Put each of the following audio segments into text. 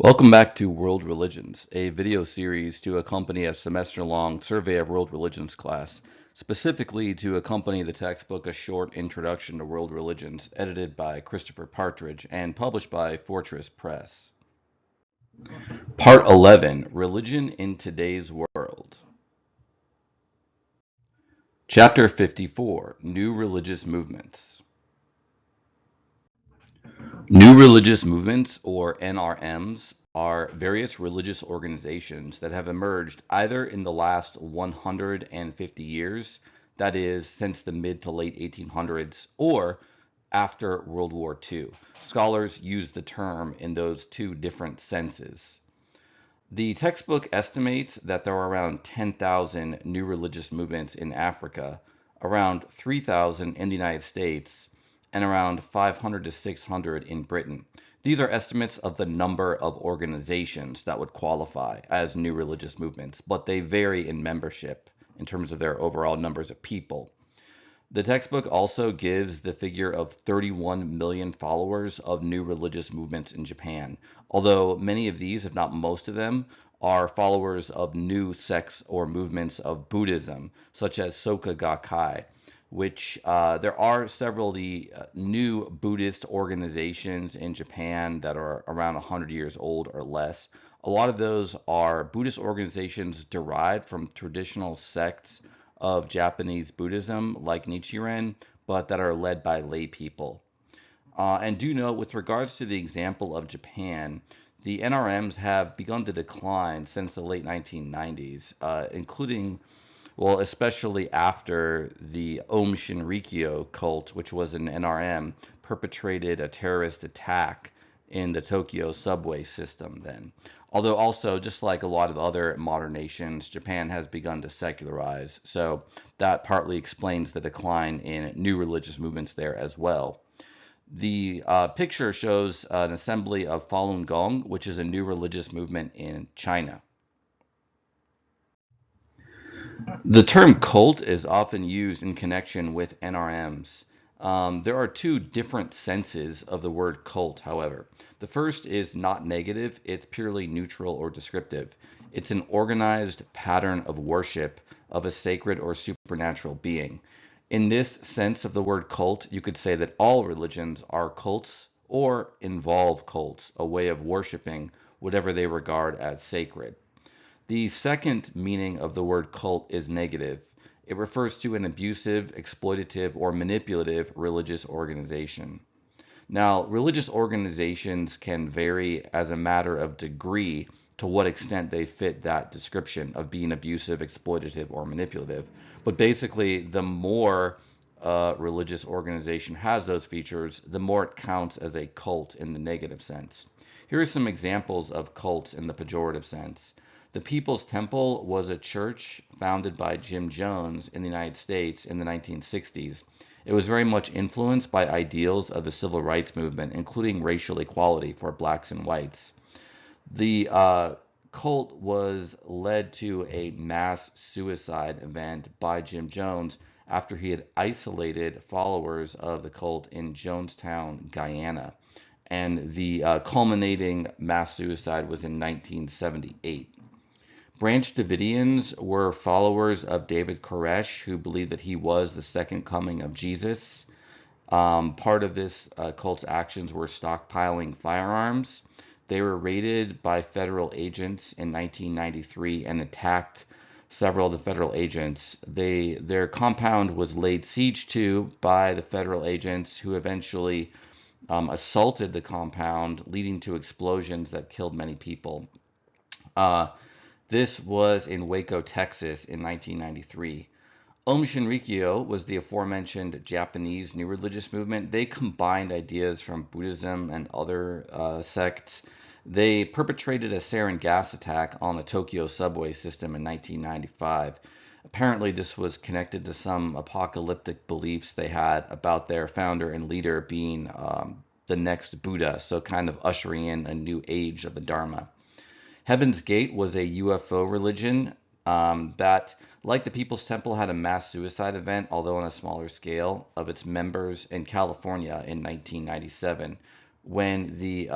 Welcome back to World Religions, a video series to accompany a semester-long survey of world religions class, specifically to accompany the textbook A Short Introduction to World Religions, edited by Christopher Partridge and published by Fortress Press. Part 11, Religion in Today's World. Chapter 54, New Religious Movements. New religious movements, or NRMs, are various religious organizations that have emerged either in the last 150 years, that is, since the mid to late 1800s, or after World War II. Scholars use the term in those two different senses. The textbook estimates that there are around 10,000 new religious movements in Africa, around 3,000 in the United States, and around 500 to 600 in Britain. These are estimates of the number of organizations that would qualify as new religious movements, but they vary in membership in terms of their overall numbers of people. The textbook also gives the figure of 31 million followers of new religious movements in Japan, although many of these, if not most of them, are followers of new sects or movements of Buddhism, such as Soka Gakkai, which there are several of the new Buddhist organizations in Japan that are around 100 years old or less. A lot of those are Buddhist organizations derived from traditional sects of Japanese Buddhism, like Nichiren, but that are led by lay people. And do note, with regards to the example of Japan, the NRMs have begun to decline since the late 1990s, including, well, especially after the Om Shinrikyo cult, which was an NRM, perpetrated a terrorist attack in the Tokyo subway system then. Although also, just like a lot of other modern nations, Japan has begun to secularize, so that partly explains the decline in new religious movements there as well. The picture shows an assembly of Falun Gong, which is a new religious movement in China. The term cult is often used in connection with NRMs. There are two different senses of the word cult, however. The first is not negative, it's purely neutral or descriptive. It's an organized pattern of worship of a sacred or supernatural being. In this sense of the word cult, you could say that all religions are cults or involve cults, a way of worshiping whatever they regard as sacred. The second meaning of the word cult is negative. It refers to an abusive, exploitative, or manipulative religious organization. Now, religious organizations can vary as a matter of degree to what extent they fit that description of being abusive, exploitative, or manipulative. But basically, the more a religious organization has those features, the more it counts as a cult in the negative sense. Here are some examples of cults in the pejorative sense. The People's Temple was a church founded by Jim Jones in the United States in the 1960s. It was very much influenced by ideals of the civil rights movement, including racial equality for blacks and whites. The cult was led to a mass suicide event by Jim Jones after he had isolated followers of the cult in Jonestown, Guyana. And the culminating mass suicide was in 1978. Branch Davidians were followers of David Koresh, who believed that he was the second coming of Jesus. Part of this cult's actions were stockpiling firearms. They were raided by federal agents in 1993 and attacked several of the federal agents. Their compound was laid siege to by the federal agents, who eventually assaulted the compound, leading to explosions that killed many people. This was in Waco, Texas in 1993. Om Shinrikyo was the aforementioned Japanese new religious movement. They combined ideas from Buddhism and other sects. They perpetrated a sarin gas attack on the Tokyo subway system in 1995. Apparently, this was connected to some apocalyptic beliefs they had about their founder and leader being the next Buddha, so kind of ushering in a new age of the Dharma. Heaven's Gate was a UFO religion that, like the People's Temple, had a mass suicide event, although on a smaller scale, of its members in California in 1997. when the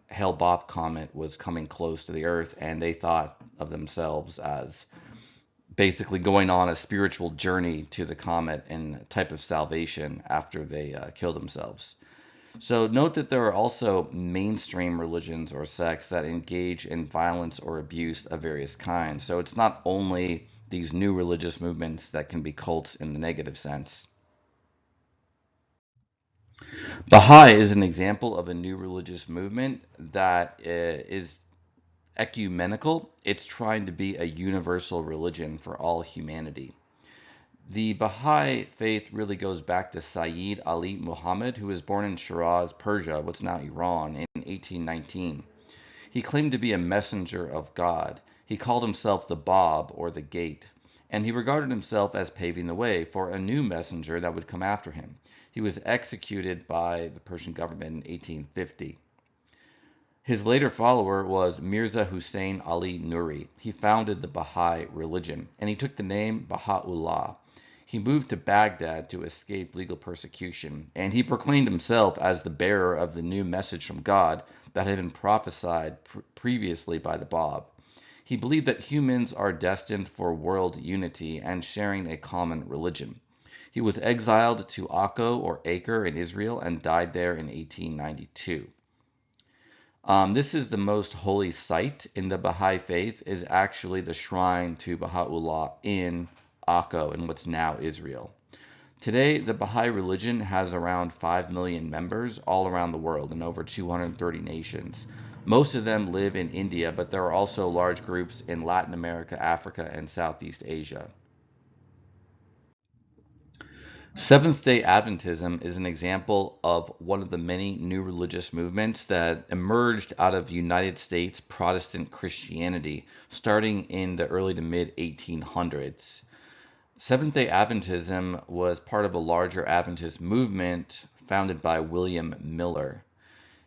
Hale-Bopp comet was coming close to the Earth, and they thought of themselves as basically going on a spiritual journey to the comet and a type of salvation after they killed themselves. So note that there are also mainstream religions or sects that engage in violence or abuse of various kinds. So it's not only these new religious movements that can be cults in the negative sense. Baha'i is an example of a new religious movement that is ecumenical. It's trying to be a universal religion for all humanity. The Baha'i faith really goes back to Sayyid Ali Muhammad, who was born in Shiraz, Persia, what's now Iran, in 1819. He claimed to be a messenger of God. He called himself the Bab, or the Gate, and he regarded himself as paving the way for a new messenger that would come after him. He was executed by the Persian government in 1850. His later follower was Mirza Hussein Ali Nuri. He founded the Baha'i religion, and he took the name Baha'u'llah. He moved to Baghdad to escape legal persecution, and he proclaimed himself as the bearer of the new message from God that had been prophesied previously by the Bab. He believed that humans are destined for world unity and sharing a common religion. He was exiled to Akko or Acre in Israel and died there in 1892. This is the most holy site in the Baha'i faith, is actually the shrine to Baha'u'llah in Akko, in what's now Israel. Today, the Baha'i religion has around 5 million members all around the world in over 230 nations. Most of them live in India, but there are also large groups in Latin America, Africa, and Southeast Asia. Seventh-day Adventism is an example of one of the many new religious movements that emerged out of United States Protestant Christianity starting in the early to mid 1800s. Seventh-day Adventism was part of a larger Adventist movement founded by William Miller.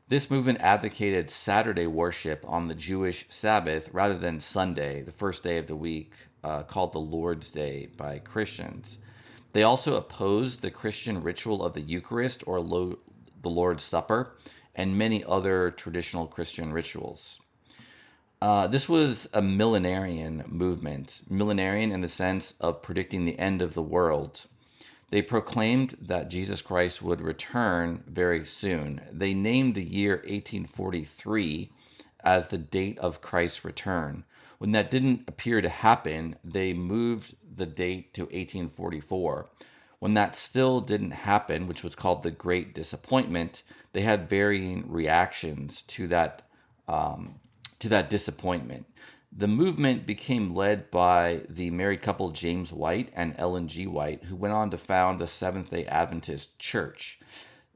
This movement advocated Saturday worship on the Jewish Sabbath rather than Sunday, the first day of the week, called the Lord's Day by Christians. They also opposed the Christian ritual of the Eucharist or the Lord's Supper and many other traditional Christian rituals. This was a millenarian movement, millenarian in the sense of predicting the end of the world. They proclaimed that Jesus Christ would return very soon. They named the year 1843 as the date of Christ's return. When that didn't appear to happen, they moved the date to 1844. When that still didn't happen, which was called the Great Disappointment, they had varying reactions to that disappointment. The movement became led by the married couple James White and Ellen G. White, who went on to found the Seventh-day Adventist Church.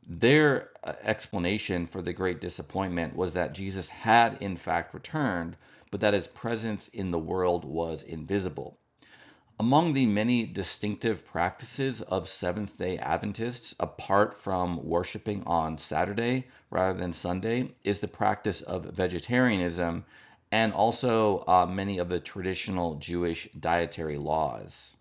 Their explanation for the Great Disappointment was that Jesus had in fact returned, but that his presence in the world was invisible. Among the many distinctive practices of Seventh-day Adventists, apart from worshiping on Saturday rather than Sunday, is the practice of vegetarianism and also many of the traditional Jewish dietary laws.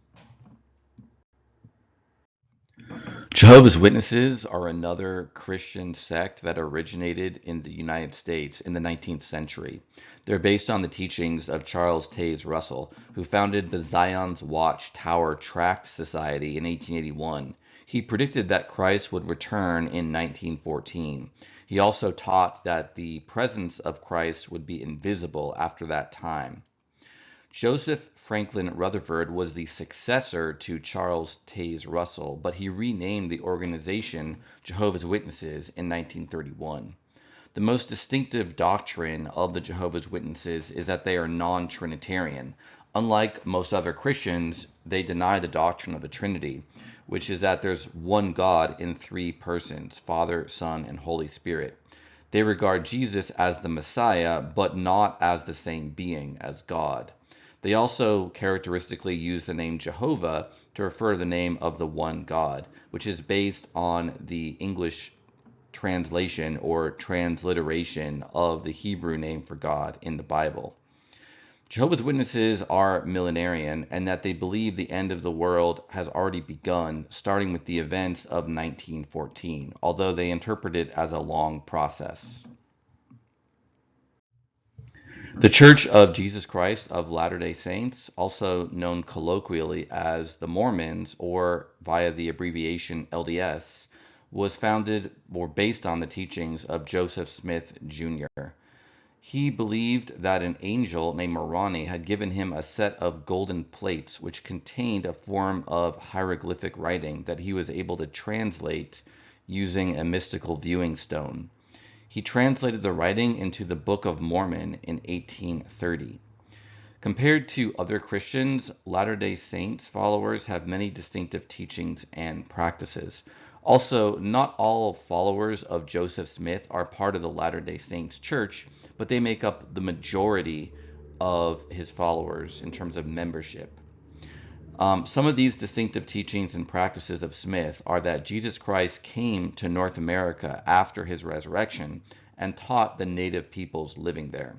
Jehovah's Witnesses are another Christian sect that originated in the United States in the 19th century. They're based on the teachings of Charles Taze Russell, who founded the Zion's Watch Tower Tract Society in 1881. He predicted that Christ would return in 1914. He also taught that the presence of Christ would be invisible after that time. Joseph Franklin Rutherford was the successor to Charles Taze Russell, but he renamed the organization Jehovah's Witnesses in 1931. The most distinctive doctrine of the Jehovah's Witnesses is that they are non-Trinitarian. Unlike most other Christians, they deny the doctrine of the Trinity, which is that there's one God in three persons, Father, Son, and Holy Spirit. They regard Jesus as the Messiah, but not as the same being as God. They also characteristically use the name Jehovah to refer to the name of the one God, which is based on the English translation or transliteration of the Hebrew name for God in the Bible. Jehovah's Witnesses are millenarian and that they believe the end of the world has already begun, starting with the events of 1914, although they interpret it as a long process. The Church of Jesus Christ of Latter-day Saints, also known colloquially as the Mormons or via the abbreviation LDS, was founded or based on the teachings of Joseph Smith Jr. He believed that an angel named Moroni had given him a set of golden plates which contained a form of hieroglyphic writing that he was able to translate using a mystical viewing stone. He translated the writing into the Book of Mormon in 1830. Compared to other Christians, Latter-day Saints followers have many distinctive teachings and practices. Also, not all followers of Joseph Smith are part of the Latter-day Saints Church, but they make up the majority of his followers in terms of membership. Some of these distinctive teachings and practices of Smith are that Jesus Christ came to North America after his resurrection and taught the native peoples living there.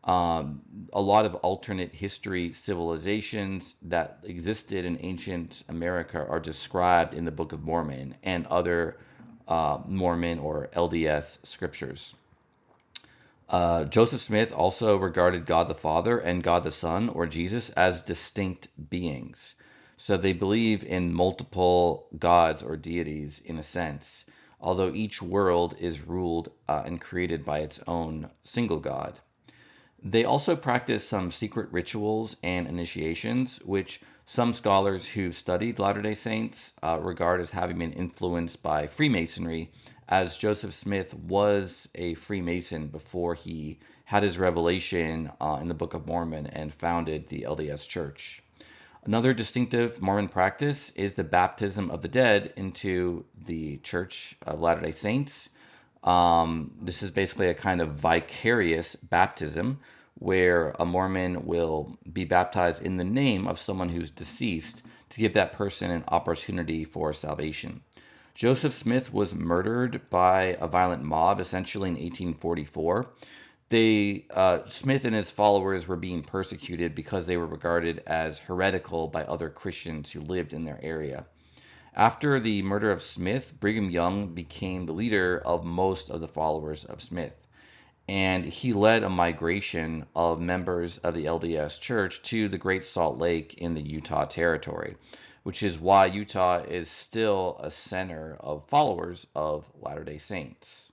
A lot of alternate history civilizations that existed in ancient America are described in the Book of Mormon and other Mormon or LDS scriptures. Joseph Smith also regarded God the Father and God the Son, or Jesus, as distinct beings. So they believe in multiple gods or deities in a sense, although each world is ruled and created by its own single God. They also practice some secret rituals and initiations, which some scholars who've studied Latter-day Saints regard as having been influenced by Freemasonry, as Joseph Smith was a Freemason before he had his revelation in the Book of Mormon and founded the LDS Church. Another distinctive Mormon practice is the baptism of the dead into the Church of Latter-day Saints. This is basically a kind of vicarious baptism where a Mormon will be baptized in the name of someone who's deceased to give that person an opportunity for salvation. Joseph Smith was murdered by a violent mob essentially in 1844. Smith and his followers were being persecuted because they were regarded as heretical by other Christians who lived in their area. After the murder of Smith, Brigham Young became the leader of most of the followers of Smith, and he led a migration of members of the LDS Church to the Great Salt Lake in the Utah Territory, which is why Utah is still a center of followers of Latter-day Saints.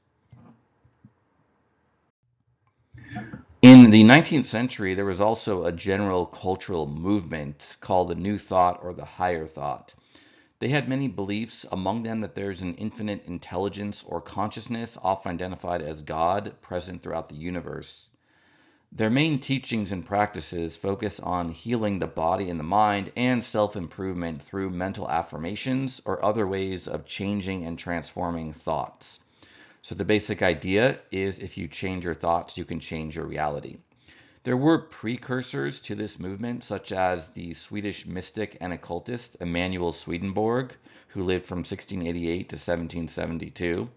In the 19th century, there was also a general cultural movement called the New Thought or the Higher Thought. They had many beliefs, among them that there's an infinite intelligence or consciousness, often identified as God, present throughout the universe. Their main teachings and practices focus on healing the body and the mind and self-improvement through mental affirmations or other ways of changing and transforming thoughts. So the basic idea is if you change your thoughts, you can change your reality. There were precursors to this movement, such as the Swedish mystic and occultist Emanuel Swedenborg, who lived from 1688 to 1772,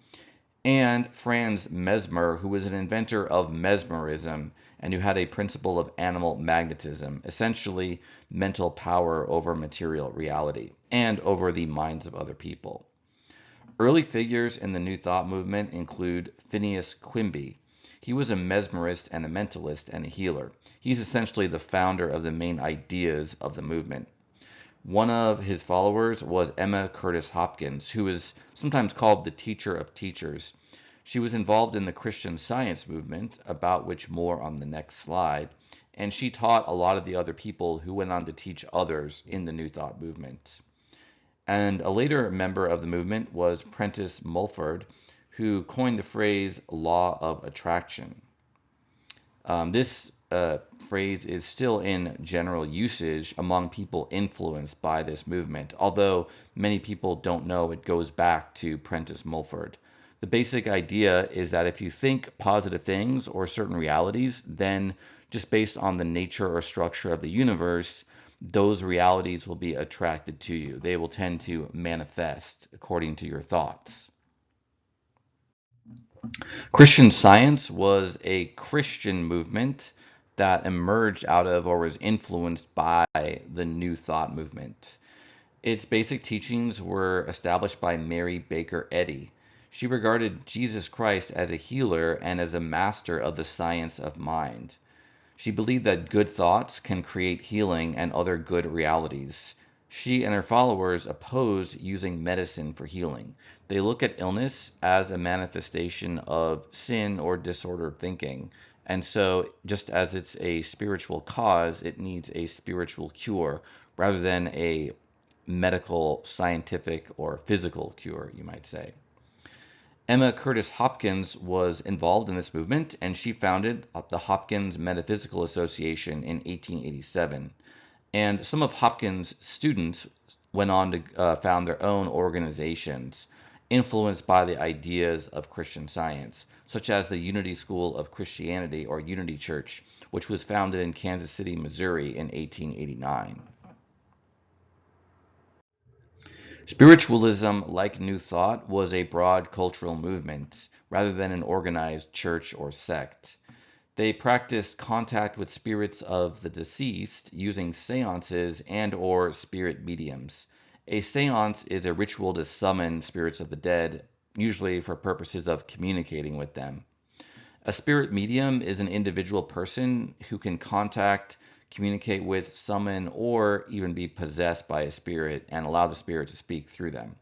and Franz Mesmer, who was an inventor of mesmerism and who had a principle of animal magnetism, essentially mental power over material reality and over the minds of other people. Early figures in the New Thought movement include Phineas Quimby. He was a mesmerist and a mentalist and a healer. He's essentially the founder of the main ideas of the movement. One of his followers was Emma Curtis Hopkins, who is sometimes called the teacher of teachers. She was involved in the Christian Science movement, about which more on the next slide, and she taught a lot of the other people who went on to teach others in the New Thought movement. And a later member of the movement was Prentice Mulford, who coined the phrase law of attraction. This phrase is still in general usage among people influenced by this movement, although many people don't know it goes back to Prentice Mulford. The basic idea is that if you think positive things or certain realities, then just based on the nature or structure of the universe, those realities will be attracted to you. They will tend to manifest according to your thoughts. Christian Science was a Christian movement that emerged out of or was influenced by the New Thought movement. Its basic teachings were established by Mary Baker Eddy. She regarded Jesus Christ as a healer and as a master of the science of mind. She believed that good thoughts can create healing and other good realities. She and her followers oppose using medicine for healing. They look at illness as a manifestation of sin or disordered thinking. And so, just as it's a spiritual cause, it needs a spiritual cure rather than a medical, scientific, or physical cure, you might say. Emma Curtis Hopkins was involved in this movement, and she founded the Hopkins Metaphysical Association in 1887. And some of Hopkins' students went on to found their own organizations influenced by the ideas of Christian Science, such as the Unity School of Christianity, or Unity Church, which was founded in Kansas City, Missouri in 1889. Spiritualism, like New Thought, was a broad cultural movement rather than an organized church or sect. They practiced contact with spirits of the deceased using seances and/or spirit mediums. A seance is a ritual to summon spirits of the dead, usually for purposes of communicating with them. A spirit medium is an individual person who can contact, communicate with, summon, or even be possessed by a spirit and allow the spirit to speak through them.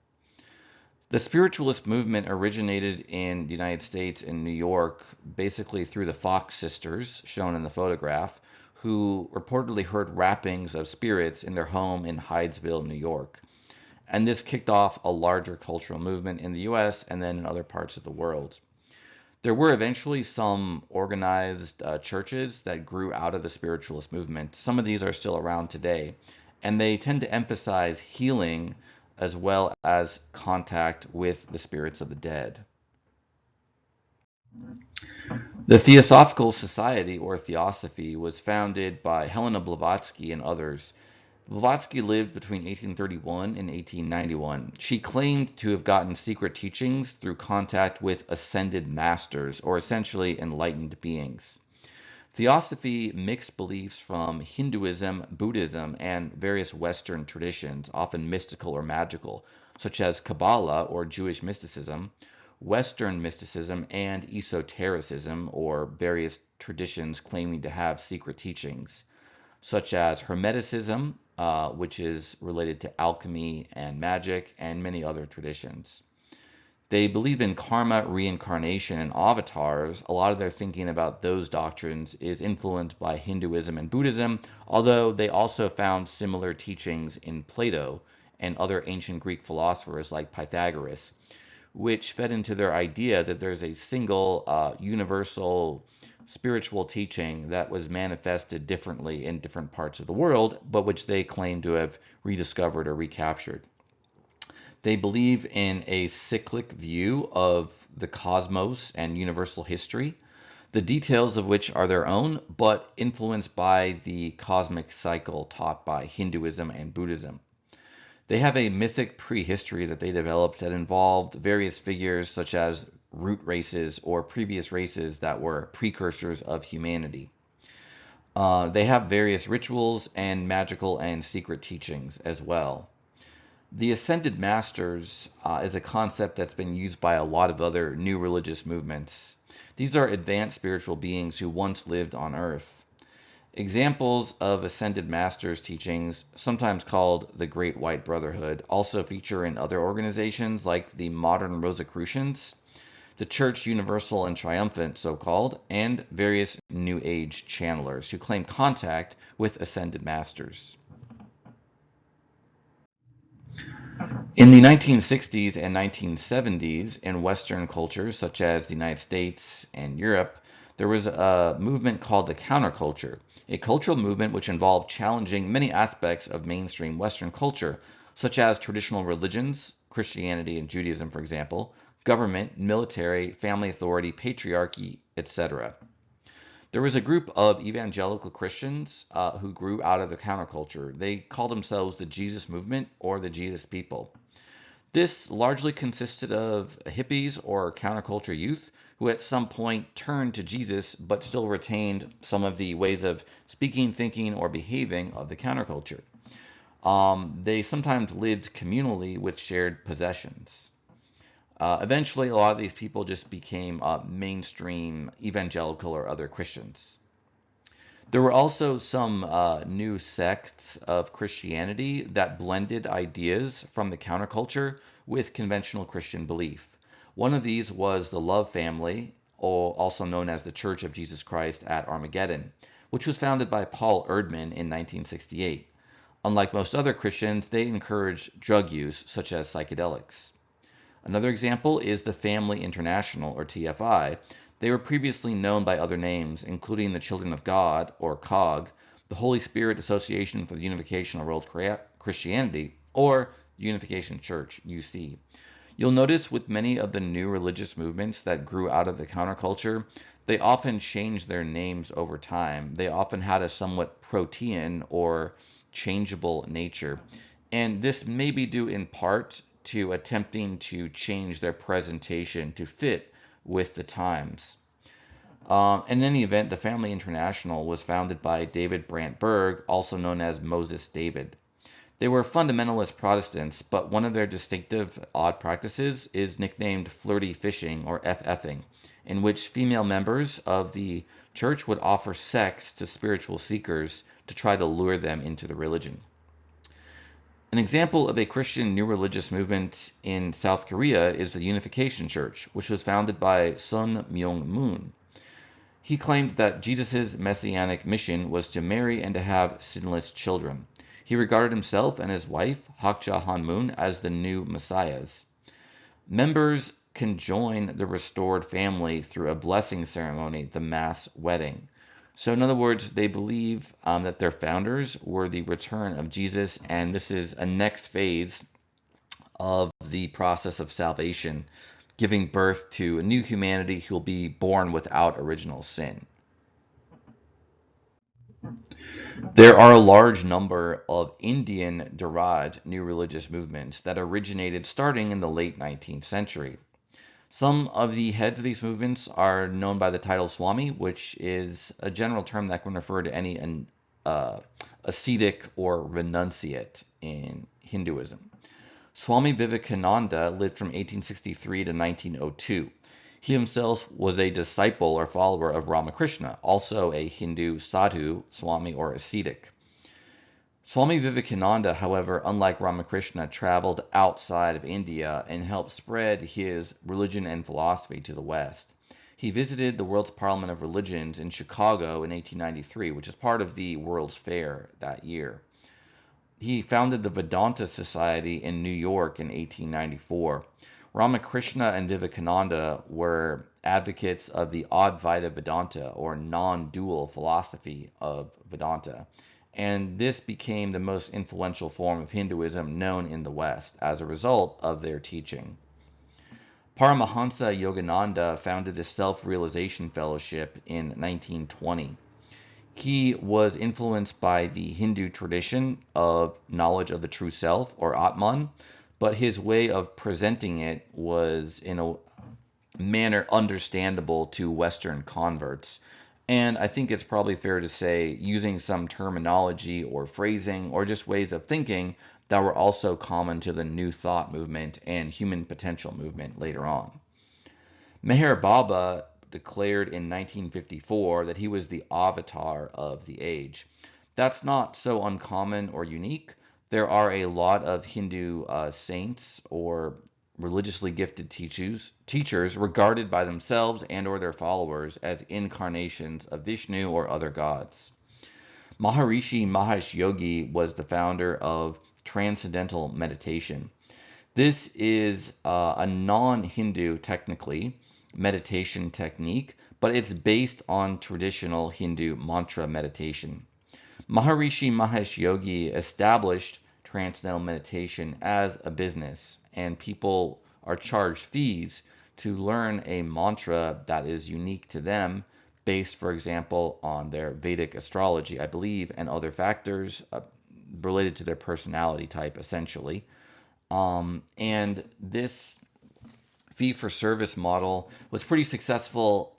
The spiritualist movement originated in the United States in New York, basically through the Fox sisters, shown in the photograph, who reportedly heard rappings of spirits in their home in Hydesville, New York. And this kicked off a larger cultural movement in the US and then in other parts of the world. There were eventually some organized churches that grew out of the spiritualist movement. Some of these are still around today, and they tend to emphasize healing as well as contact with the spirits of the dead. The Theosophical Society, or Theosophy, was founded by Helena Blavatsky and others. Blavatsky lived between 1831 and 1891. She claimed to have gotten secret teachings through contact with ascended masters, or essentially enlightened beings. Theosophy mixed beliefs from Hinduism, Buddhism, and various Western traditions, often mystical or magical, such as Kabbalah or Jewish mysticism, Western mysticism, and esotericism, or various traditions claiming to have secret teachings, such as Hermeticism, which is related to alchemy and magic, and many other traditions. They believe in karma, reincarnation, and avatars. A lot of their thinking about those doctrines is influenced by Hinduism and Buddhism, although they also found similar teachings in Plato and other ancient Greek philosophers like Pythagoras, which fed into their idea that there's a single universal spiritual teaching that was manifested differently in different parts of the world, but which they claim to have rediscovered or recaptured. They believe in a cyclic view of the cosmos and universal history, the details of which are their own, but influenced by the cosmic cycle taught by Hinduism and Buddhism. They have a mythic prehistory that they developed that involved various figures such as root races or previous races that were precursors of humanity. They have various rituals and magical and secret teachings as well. The Ascended Masters is a concept that's been used by a lot of other new religious movements. These are advanced spiritual beings who once lived on Earth. Examples of Ascended Masters teachings, sometimes called the Great White Brotherhood, also feature in other organizations like the Modern Rosicrucians, the Church Universal and Triumphant, so-called, and various New Age channelers who claim contact with Ascended Masters. In the 1960s and 1970s, in Western cultures such as the United States and Europe, there was a movement called the counterculture, a cultural movement which involved challenging many aspects of mainstream Western culture, such as traditional religions, Christianity and Judaism, for example, government, military, family authority, patriarchy, etc. There was a group of evangelical Christians who grew out of the counterculture. They called themselves the Jesus Movement or the Jesus People. This largely consisted of hippies or counterculture youth who at some point turned to Jesus but still retained some of the ways of speaking, thinking, or behaving of the counterculture. They sometimes lived communally with shared possessions. Eventually, a lot of these people just became mainstream evangelical or other Christians. There were also some new sects of Christianity that blended ideas from the counterculture with conventional Christian belief. One of these was the Love Family, or also known as the Church of Jesus Christ at Armageddon, which was founded by Paul Erdman in 1968. Unlike most other Christians, they encouraged drug use, such as psychedelics. Another example is the Family International, or TFI. They were previously known by other names, including the Children of God, or COG, the Holy Spirit Association for the Unification of World Christianity, or Unification Church, UC. You'll notice with many of the new religious movements that grew out of the counterculture, they often changed their names over time. They often had a somewhat protean or changeable nature. And this may be due in part to attempting to change their presentation to fit with the times. In any event, the Family International was founded by David Brant Berg, also known as Moses David. They were fundamentalist Protestants, but one of their distinctive odd practices is nicknamed flirty fishing or F-effing, in which female members of the church would offer sex to spiritual seekers to try to lure them into the religion. An example of a Christian new religious movement in South Korea is the Unification Church, which was founded by Sun Myung-moon. He claimed that Jesus' messianic mission was to marry and to have sinless children. He regarded himself and his wife, Hakja Hanmoon, as the new messiahs. Members can join the restored family through a blessing ceremony, the mass wedding. So in other words, they believe that their founders were the return of Jesus, and this is a next phase of the process of salvation, giving birth to a new humanity who will be born without original sin. There are a large number of Indian-derived new religious movements that originated starting in the late 19th century. Some of the heads of these movements are known by the title Swami, which is a general term that can refer to any ascetic or renunciate in Hinduism. Swami Vivekananda lived from 1863 to 1902. He himself was a disciple or follower of Ramakrishna, also a Hindu sadhu, Swami, or ascetic. Swami Vivekananda, however, unlike Ramakrishna, traveled outside of India and helped spread his religion and philosophy to the West. He visited the World's Parliament of Religions in Chicago in 1893, which is part of the World's Fair that year. He founded the Vedanta Society in New York in 1894. Ramakrishna and Vivekananda were advocates of the Advaita Vedanta, or non-dual philosophy of Vedanta, and this became the most influential form of Hinduism known in the West as a result of their teaching. Paramahansa Yogananda founded the Self-Realization Fellowship in 1920. He was influenced by the Hindu tradition of knowledge of the true self, or Atman, but his way of presenting it was in a manner understandable to Western converts. And I think it's probably fair to say using some terminology or phrasing or just ways of thinking that were also common to the New Thought movement and Human Potential movement later on. Meher Baba declared in 1954 that he was the avatar of the age. That's not so uncommon or unique. There are a lot of Hindu saints or religiously gifted teachers regarded by themselves and or their followers as incarnations of Vishnu or other gods. Maharishi Mahesh Yogi was the founder of Transcendental Meditation. This is a non-Hindu, technically, meditation technique, but it's based on traditional Hindu mantra meditation. Maharishi Mahesh Yogi established Transcendental Meditation as a business, and people are charged fees to learn a mantra that is unique to them, based, for example, on their Vedic astrology, I believe, and other factors related to their personality type, essentially. And this fee-for-service model was pretty successful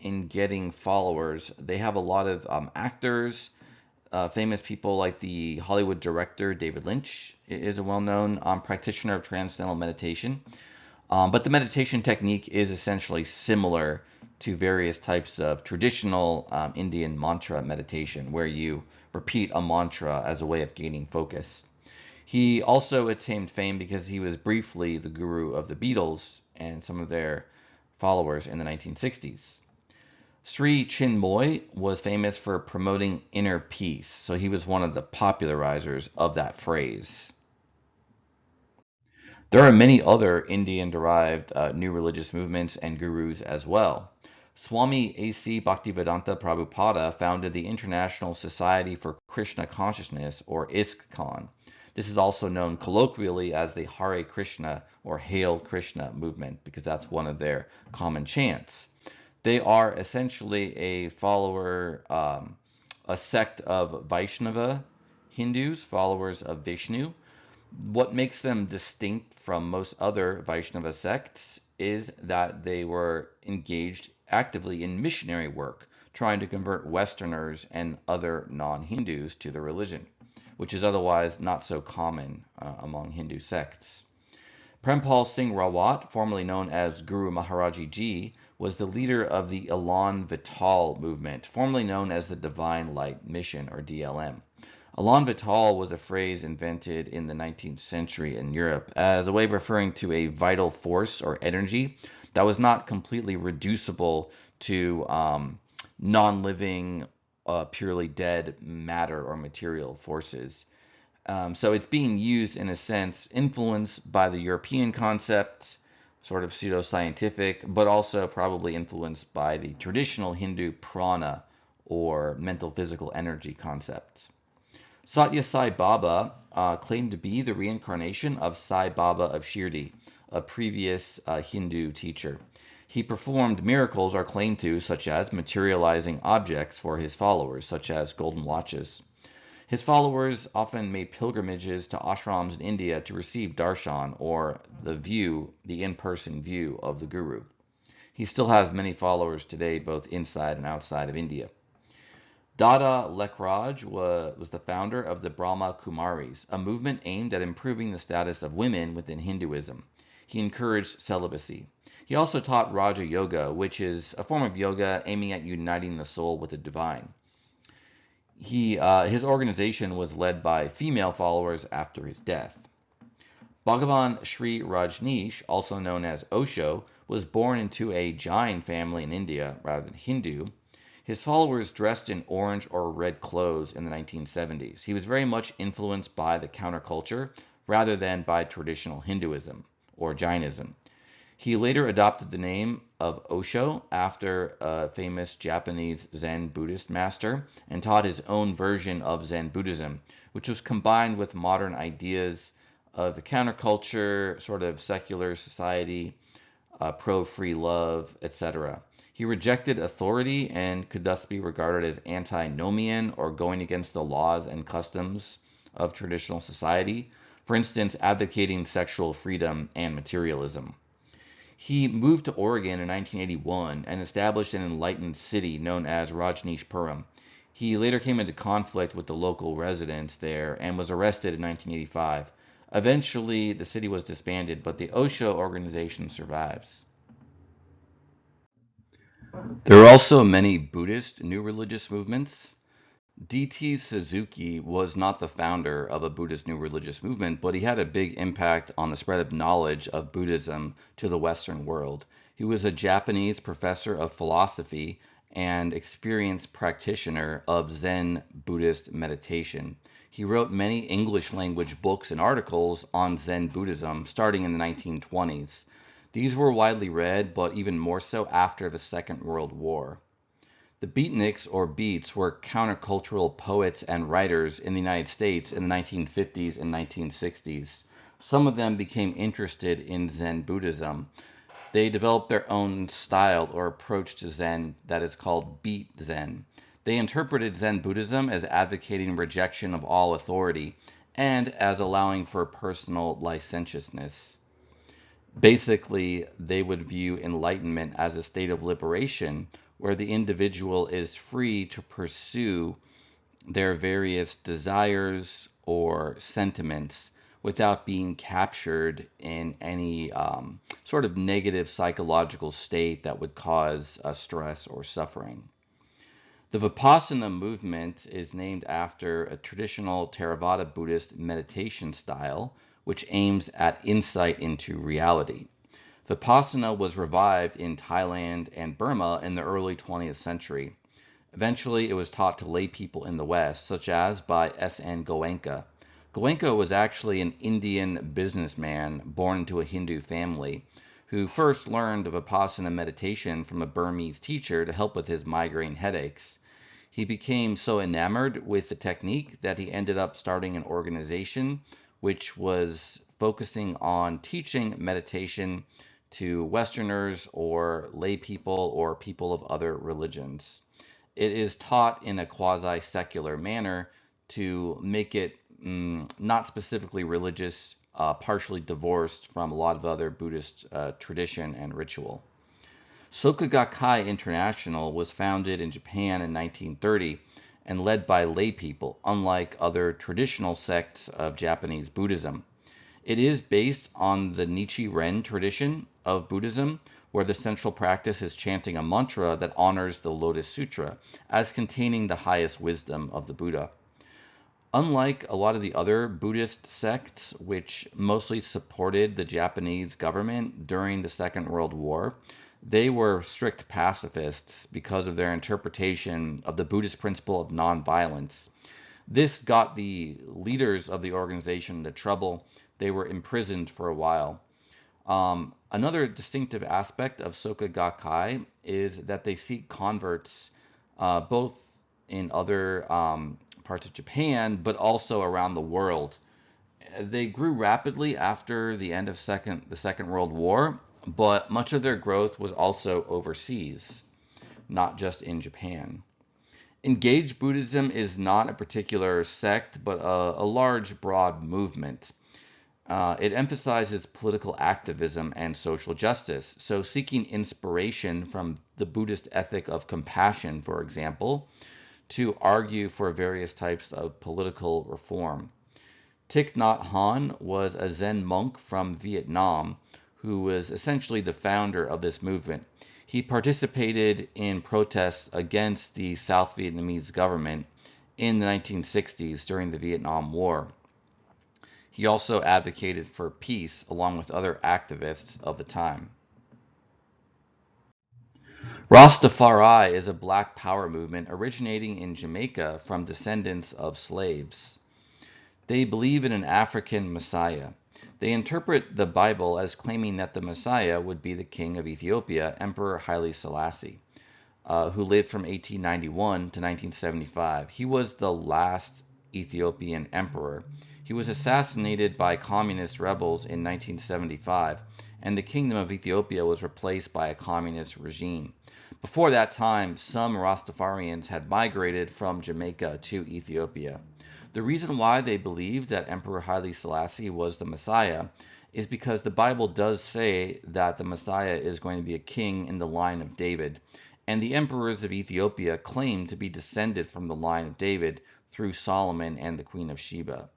in getting followers. They have a lot of actors, famous people like the Hollywood director David Lynch is a well-known practitioner of transcendental meditation. But the meditation technique is essentially similar to various types of traditional Indian mantra meditation, where you repeat a mantra as a way of gaining focus. He also attained fame because he was briefly the guru of the Beatles and some of their followers in the 1960s. Sri Chinmoy was famous for promoting inner peace, so he was one of the popularizers of that phrase. There are many other Indian-derived new religious movements and gurus as well. Swami A.C. Bhaktivedanta Prabhupada founded the International Society for Krishna Consciousness, or ISKCON. This is also known colloquially as the Hare Krishna or Hail Krishna movement, because that's one of their common chants. They are essentially a sect of Vaishnava Hindus, followers of Vishnu. What makes them distinct from most other Vaishnava sects is that they were engaged actively in missionary work, trying to convert Westerners and other non-Hindus to the religion, which is otherwise not so common among Hindu sects. Prempal Singh Rawat, formerly known as Guru Maharaji Ji, was the leader of the Elan Vital movement, formerly known as the Divine Light Mission, or DLM. Elan Vital was a phrase invented in the 19th century in Europe as a way of referring to a vital force or energy that was not completely reducible to non-living, purely dead matter or material forces. So it's being used, in a sense, influenced by the European concepts, sort of pseudoscientific, but also probably influenced by the traditional Hindu prana or mental physical energy concepts. Satya Sai Baba claimed to be the reincarnation of Sai Baba of Shirdi, a previous Hindu teacher. He performed miracles, or claimed to, such as materializing objects for his followers, such as golden watches. His followers often made pilgrimages to ashrams in India to receive darshan, or the in-person view of the guru. He still has many followers today, both inside and outside of India. Dada Lekhraj was the founder of the Brahma Kumaris, a movement aimed at improving the status of women within Hinduism. He encouraged celibacy. He also taught Raja Yoga, which is a form of yoga aiming at uniting the soul with the divine. His organization was led by female followers after his death. Bhagavan Sri Rajneesh, also known as Osho, was born into a Jain family in India rather than Hindu. His followers dressed in orange or red clothes in the 1970s. He was very much influenced by the counterculture rather than by traditional Hinduism or Jainism. He later adopted the name of Osho after a famous Japanese Zen Buddhist master and taught his own version of Zen Buddhism, which was combined with modern ideas of the counterculture, sort of secular society, pro-free love, etc. He rejected authority and could thus be regarded as antinomian, or going against the laws and customs of traditional society, for instance, advocating sexual freedom and materialism. He moved to Oregon in 1981 and established an enlightened city known as Rajneeshpuram. He later came into conflict with the local residents there and was arrested in 1985. Eventually, the city was disbanded, but the Osho organization survives. There are also many Buddhist new religious movements. D.T. Suzuki was not the founder of a Buddhist new religious movement, but he had a big impact on the spread of knowledge of Buddhism to the Western world. He was a Japanese professor of philosophy and experienced practitioner of Zen Buddhist meditation. He wrote many English language books and articles on Zen Buddhism starting in the 1920s. These were widely read, but even more so after the Second World War. The beatniks, or beats, were countercultural poets and writers in the United States in the 1950s and 1960s. Some of them became interested in Zen Buddhism. They developed their own style or approach to Zen that is called Beat Zen. They interpreted Zen Buddhism as advocating rejection of all authority and as allowing for personal licentiousness. Basically, they would view enlightenment as a state of liberation where the individual is free to pursue their various desires or sentiments without being captured in any sort of negative psychological state that would cause stress or suffering. The Vipassana movement is named after a traditional Theravada Buddhist meditation style, which aims at insight into reality. Vipassana was revived in Thailand and Burma in the early 20th century. Eventually, it was taught to lay people in the West, such as by S.N. Goenka. Goenka was actually an Indian businessman born into a Hindu family who first learned of Vipassana meditation from a Burmese teacher to help with his migraine headaches. He became so enamored with the technique that he ended up starting an organization which was focusing on teaching meditation to Westerners or lay people or people of other religions. It is taught in a quasi-secular manner to make it not specifically religious, partially divorced from a lot of other Buddhist tradition and ritual. Soka Gakkai International was founded in Japan in 1930 and led by lay people, unlike other traditional sects of Japanese Buddhism. It is based on the Nichiren tradition of Buddhism, where the central practice is chanting a mantra that honors the Lotus Sutra as containing the highest wisdom of the Buddha. Unlike a lot of the other Buddhist sects, which mostly supported the Japanese government during the Second World War, they were strict pacifists because of their interpretation of the Buddhist principle of nonviolence. This got the leaders of the organization into trouble. They were imprisoned for a while. Another distinctive aspect of Soka Gakkai is that they seek converts both in other parts of Japan, but also around the world. They grew rapidly after the end of the Second World War, but much of their growth was also overseas, not just in Japan. Engaged Buddhism is not a particular sect, but a large, broad movement. It emphasizes political activism and social justice, so seeking inspiration from the Buddhist ethic of compassion, for example, to argue for various types of political reform. Thich Nhat Hanh was a Zen monk from Vietnam who was essentially the founder of this movement. He participated in protests against the South Vietnamese government in the 1960s during the Vietnam War. He also advocated for peace along with other activists of the time. Rastafari is a black power movement originating in Jamaica from descendants of slaves. They believe in an African Messiah. They interpret the Bible as claiming that the Messiah would be the king of Ethiopia, Emperor Haile Selassie, who lived from 1891 to 1975. He was the last Ethiopian emperor. He was assassinated by communist rebels in 1975, and the Kingdom of Ethiopia was replaced by a communist regime. Before that time, some Rastafarians had migrated from Jamaica to Ethiopia. The reason why they believed that Emperor Haile Selassie was the Messiah is because the Bible does say that the Messiah is going to be a king in the line of David, and the emperors of Ethiopia claim to be descended from the line of David through Solomon and the Queen of Sheba.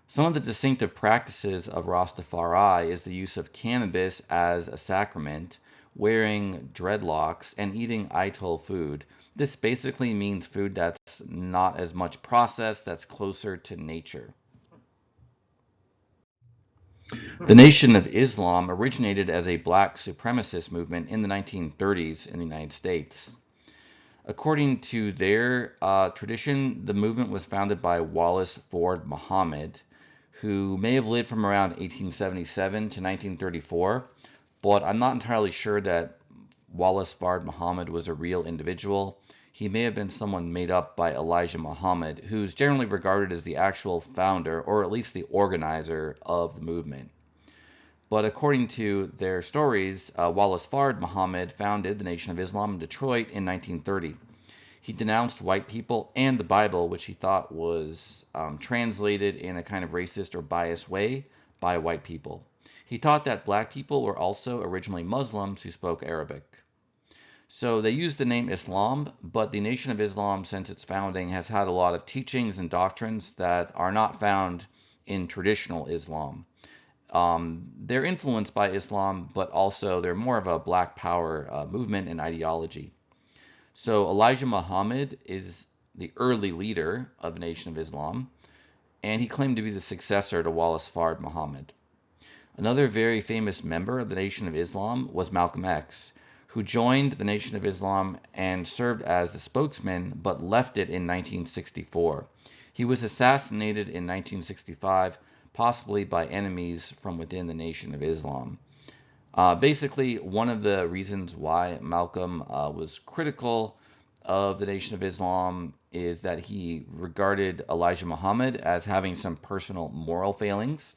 Some of the distinctive practices of Rastafari is the use of cannabis as a sacrament, wearing dreadlocks, and eating Ital food. This basically means food that's not as much processed, that's closer to nature. The Nation of Islam originated as a black supremacist movement in the 1930s in the United States. According to their tradition, the movement was founded by Wallace Ford Muhammad, who may have lived from around 1877 to 1934, but I'm not entirely sure that Wallace Fard Muhammad was a real individual. He may have been someone made up by Elijah Muhammad, who's generally regarded as the actual founder, or at least the organizer of the movement. But according to their stories, Wallace Fard Muhammad founded the Nation of Islam in Detroit in 1930. He denounced white people and the Bible, which he thought was translated in a kind of racist or biased way by white people. He taught that black people were also originally Muslims who spoke Arabic. So they used the name Islam, but the Nation of Islam, since its founding, has had a lot of teachings and doctrines that are not found in traditional Islam. They're influenced by Islam, but also they're more of a black power movement and ideology. So Elijah Muhammad is the early leader of the Nation of Islam, and he claimed to be the successor to Wallace Fard Muhammad. Another very famous member of the Nation of Islam was Malcolm X, who joined the Nation of Islam and served as the spokesman, but left it in 1964. He was assassinated in 1965, possibly by enemies from within the Nation of Islam. Basically, one of the reasons why Malcolm was critical of the Nation of Islam is that he regarded Elijah Muhammad as having some personal moral failings.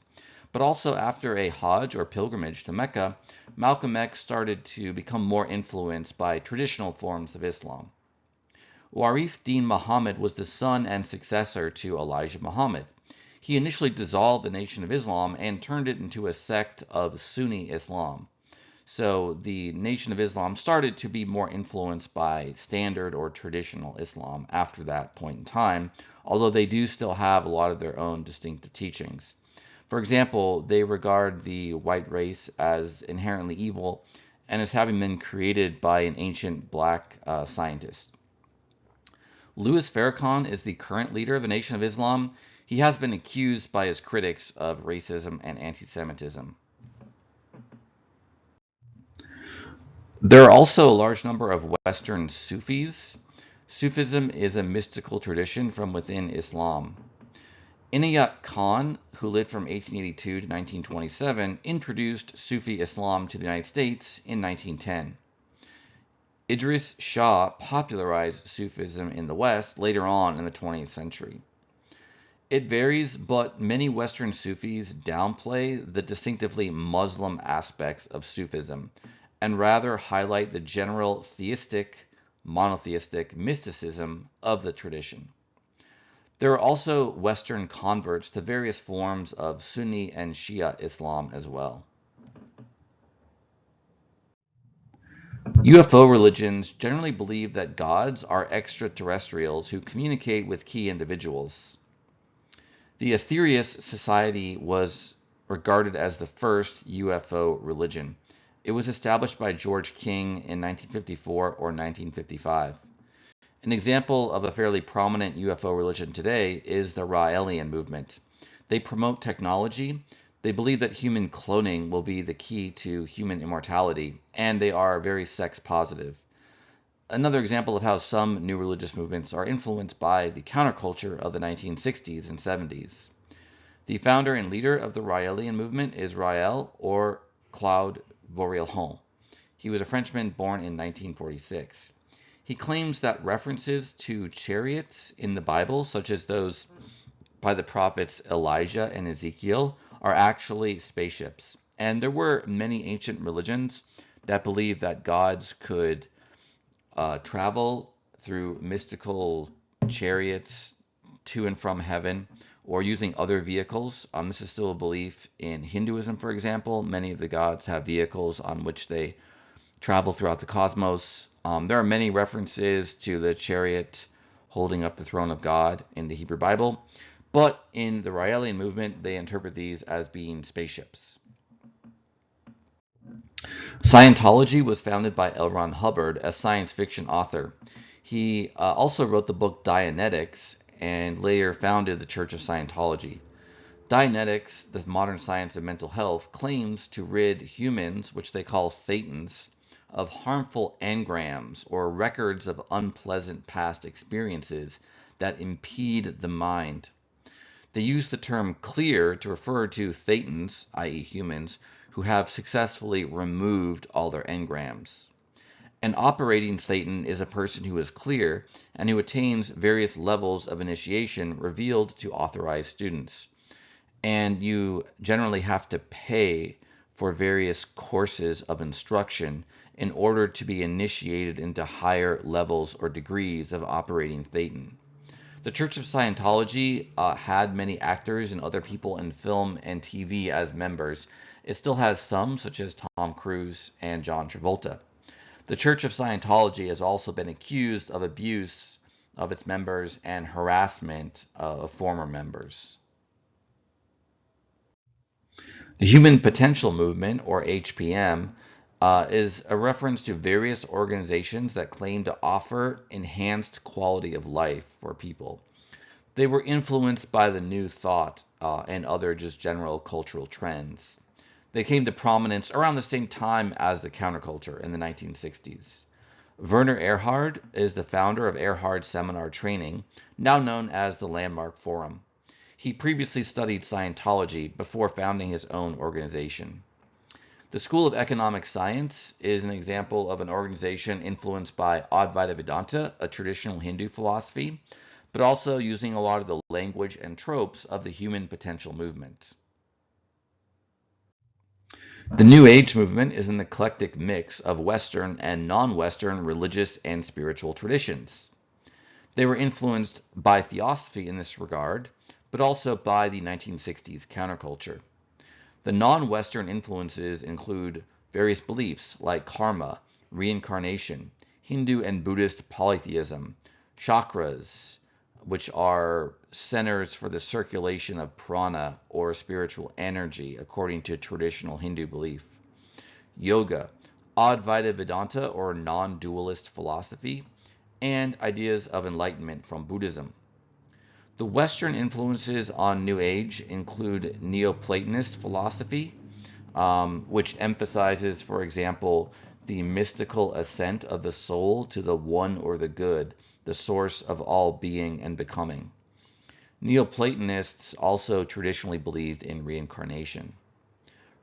But also after a Hajj or pilgrimage to Mecca, Malcolm X started to become more influenced by traditional forms of Islam. Warith Deen Muhammad was the son and successor to Elijah Muhammad. He initially dissolved the Nation of Islam and turned it into a sect of Sunni Islam. So the Nation of Islam started to be more influenced by standard or traditional Islam after that point in time, although they do still have a lot of their own distinctive teachings. For example, they regard the white race as inherently evil and as having been created by an ancient black scientist. Louis Farrakhan is the current leader of the Nation of Islam. He has been accused by his critics of racism and anti-Semitism. There are also a large number of Western Sufis. Sufism is a mystical tradition from within Islam. Inayat Khan, who lived from 1882 to 1927, introduced Sufi Islam to the United States in 1910. Idris Shah popularized Sufism in the West later on in the 20th century. It varies, but many Western Sufis downplay the distinctively Muslim aspects of Sufism and rather highlight the general theistic, monotheistic mysticism of the tradition. There are also Western converts to various forms of Sunni and Shia Islam as well. UFO religions generally believe that gods are extraterrestrials who communicate with key individuals. The Aetherius Society was regarded as the first UFO religion. It was established by George King in 1954 or 1955. An example of a fairly prominent UFO religion today is the Raelian movement. They promote technology. They believe that human cloning will be the key to human immortality, and they are very sex positive. Another example of how some new religious movements are influenced by the counterculture of the 1960s and 70s. The founder and leader of the Raelian movement is Rael, or Claude Vorilhon. He was a Frenchman born in 1946. He claims that references to chariots in the Bible, such as those by the prophets Elijah and Ezekiel, are actually spaceships. And there were many ancient religions that believed that gods could travel through mystical chariots to and from heaven or using other vehicles. This is still a belief in Hinduism, for example. Many of the gods have vehicles on which they travel throughout the cosmos. There are many references to the chariot holding up the throne of God in the Hebrew Bible, but in the Raelian movement, they interpret these as being spaceships. Scientology was founded by L. Ron Hubbard, a science fiction author. He also wrote the book Dianetics and later founded the Church of Scientology. Dianetics, the modern science of mental health, claims to rid humans, which they call thetans, of harmful engrams or records of unpleasant past experiences that impede the mind. They use the term clear to refer to thetans, i.e. humans, who have successfully removed all their engrams. An operating thetan is a person who is clear and who attains various levels of initiation revealed to authorized students. And you generally have to pay for various courses of instruction in order to be initiated into higher levels or degrees of operating thetan. The Church of Scientology had many actors and other people in film and TV as members, It still has some, such as Tom Cruise and John Travolta. The Church of Scientology has also been accused of abuse of its members and harassment of former members. The Human Potential Movement, or HPM, is a reference to various organizations that claim to offer enhanced quality of life for people. They were influenced by the New Thought and other just general cultural trends. They came to prominence around the same time as the counterculture in the 1960s. Werner Erhard is the founder of Erhard Seminar Training, now known as the Landmark Forum. He previously studied Scientology before founding his own organization. The School of Economic Science is an example of an organization influenced by Advaita Vedanta, a traditional Hindu philosophy, but also using a lot of the language and tropes of the human potential movement. The New Age movement is an eclectic mix of Western and non-Western religious and spiritual traditions. They were influenced by theosophy in this regard, but also by the 1960s counterculture. The non-Western influences include various beliefs like karma, reincarnation, Hindu and Buddhist polytheism, chakras, which are centers for the circulation of prana or spiritual energy according to traditional Hindu belief, yoga, Advaita Vedanta or non-dualist philosophy, and ideas of enlightenment from Buddhism. The Western influences on New Age include Neoplatonist philosophy, which emphasizes, for example, the mystical ascent of the soul to the one or the good, the source of all being and becoming. Neoplatonists also traditionally believed in reincarnation.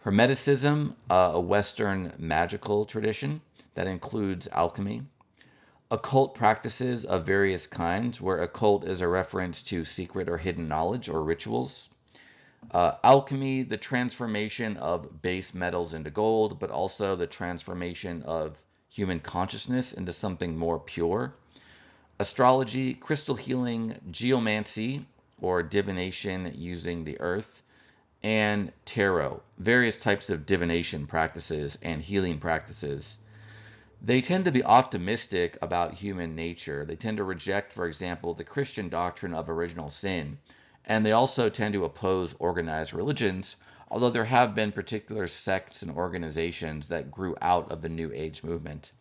Hermeticism, a Western magical tradition that includes alchemy. Occult practices of various kinds, where occult is a reference to secret or hidden knowledge or rituals. Alchemy, the transformation of base metals into gold, but also the transformation of human consciousness into something more pure. Astrology, crystal healing, geomancy, or divination using the earth, and tarot, various types of divination practices and healing practices. They tend to be optimistic about human nature. They tend to reject, for example, the Christian doctrine of original sin, and they also tend to oppose organized religions, although there have been particular sects and organizations that grew out of the New Age movement.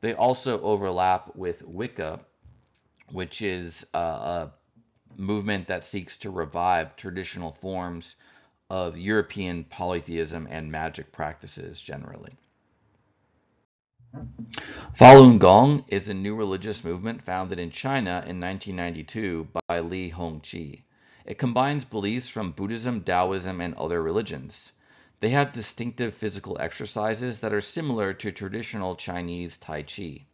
They also overlap with Wicca, which is a movement that seeks to revive traditional forms of European polytheism and magic practices generally. Falun Gong is a new religious movement founded in China in 1992 by Li Hongqi. It combines beliefs from Buddhism, Taoism, and other religions. They have distinctive physical exercises that are similar to traditional Chinese Tai Chi.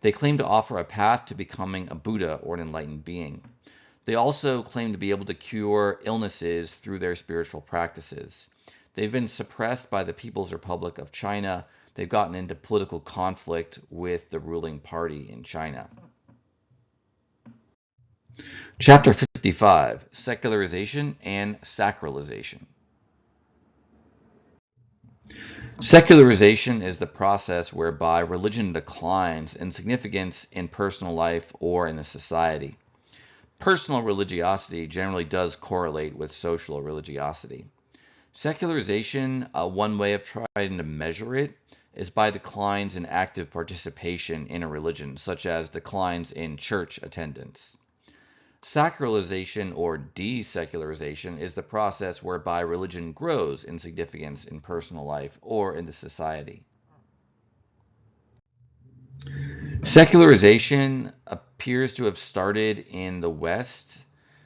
They claim to offer a path to becoming a Buddha or an enlightened being. They also claim to be able to cure illnesses through their spiritual practices. They've been suppressed by the People's Republic of China. They've gotten into political conflict with the ruling party in China. Chapter 55, Secularization and Sacralization. Secularization is the process whereby religion declines in significance in personal life or in a society. Personal religiosity generally does correlate with social religiosity. Secularization, one way of trying to measure it, is by declines in active participation in a religion, such as declines in church attendance. Sacralization or desecularization is the process whereby religion grows in significance in personal life or in the society. Secularization appears to have started in the West,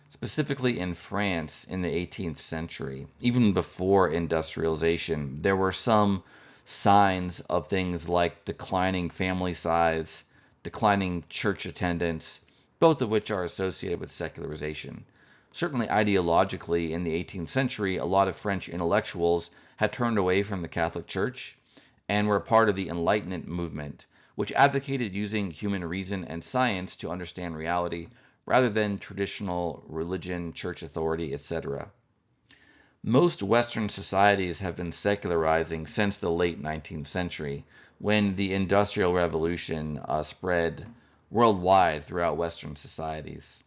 specifically in France in the 18th century. Even before industrialization, there were some signs of things like declining family size, declining church attendance, both of which are associated with secularization. Certainly ideologically, in the 18th century, a lot of French intellectuals had turned away from the Catholic Church and were part of the Enlightenment movement, which advocated using human reason and science to understand reality rather than traditional religion, church authority, etc. Most Western societies have been secularizing since the late 19th century, when the Industrial Revolution spread worldwide throughout Western societies.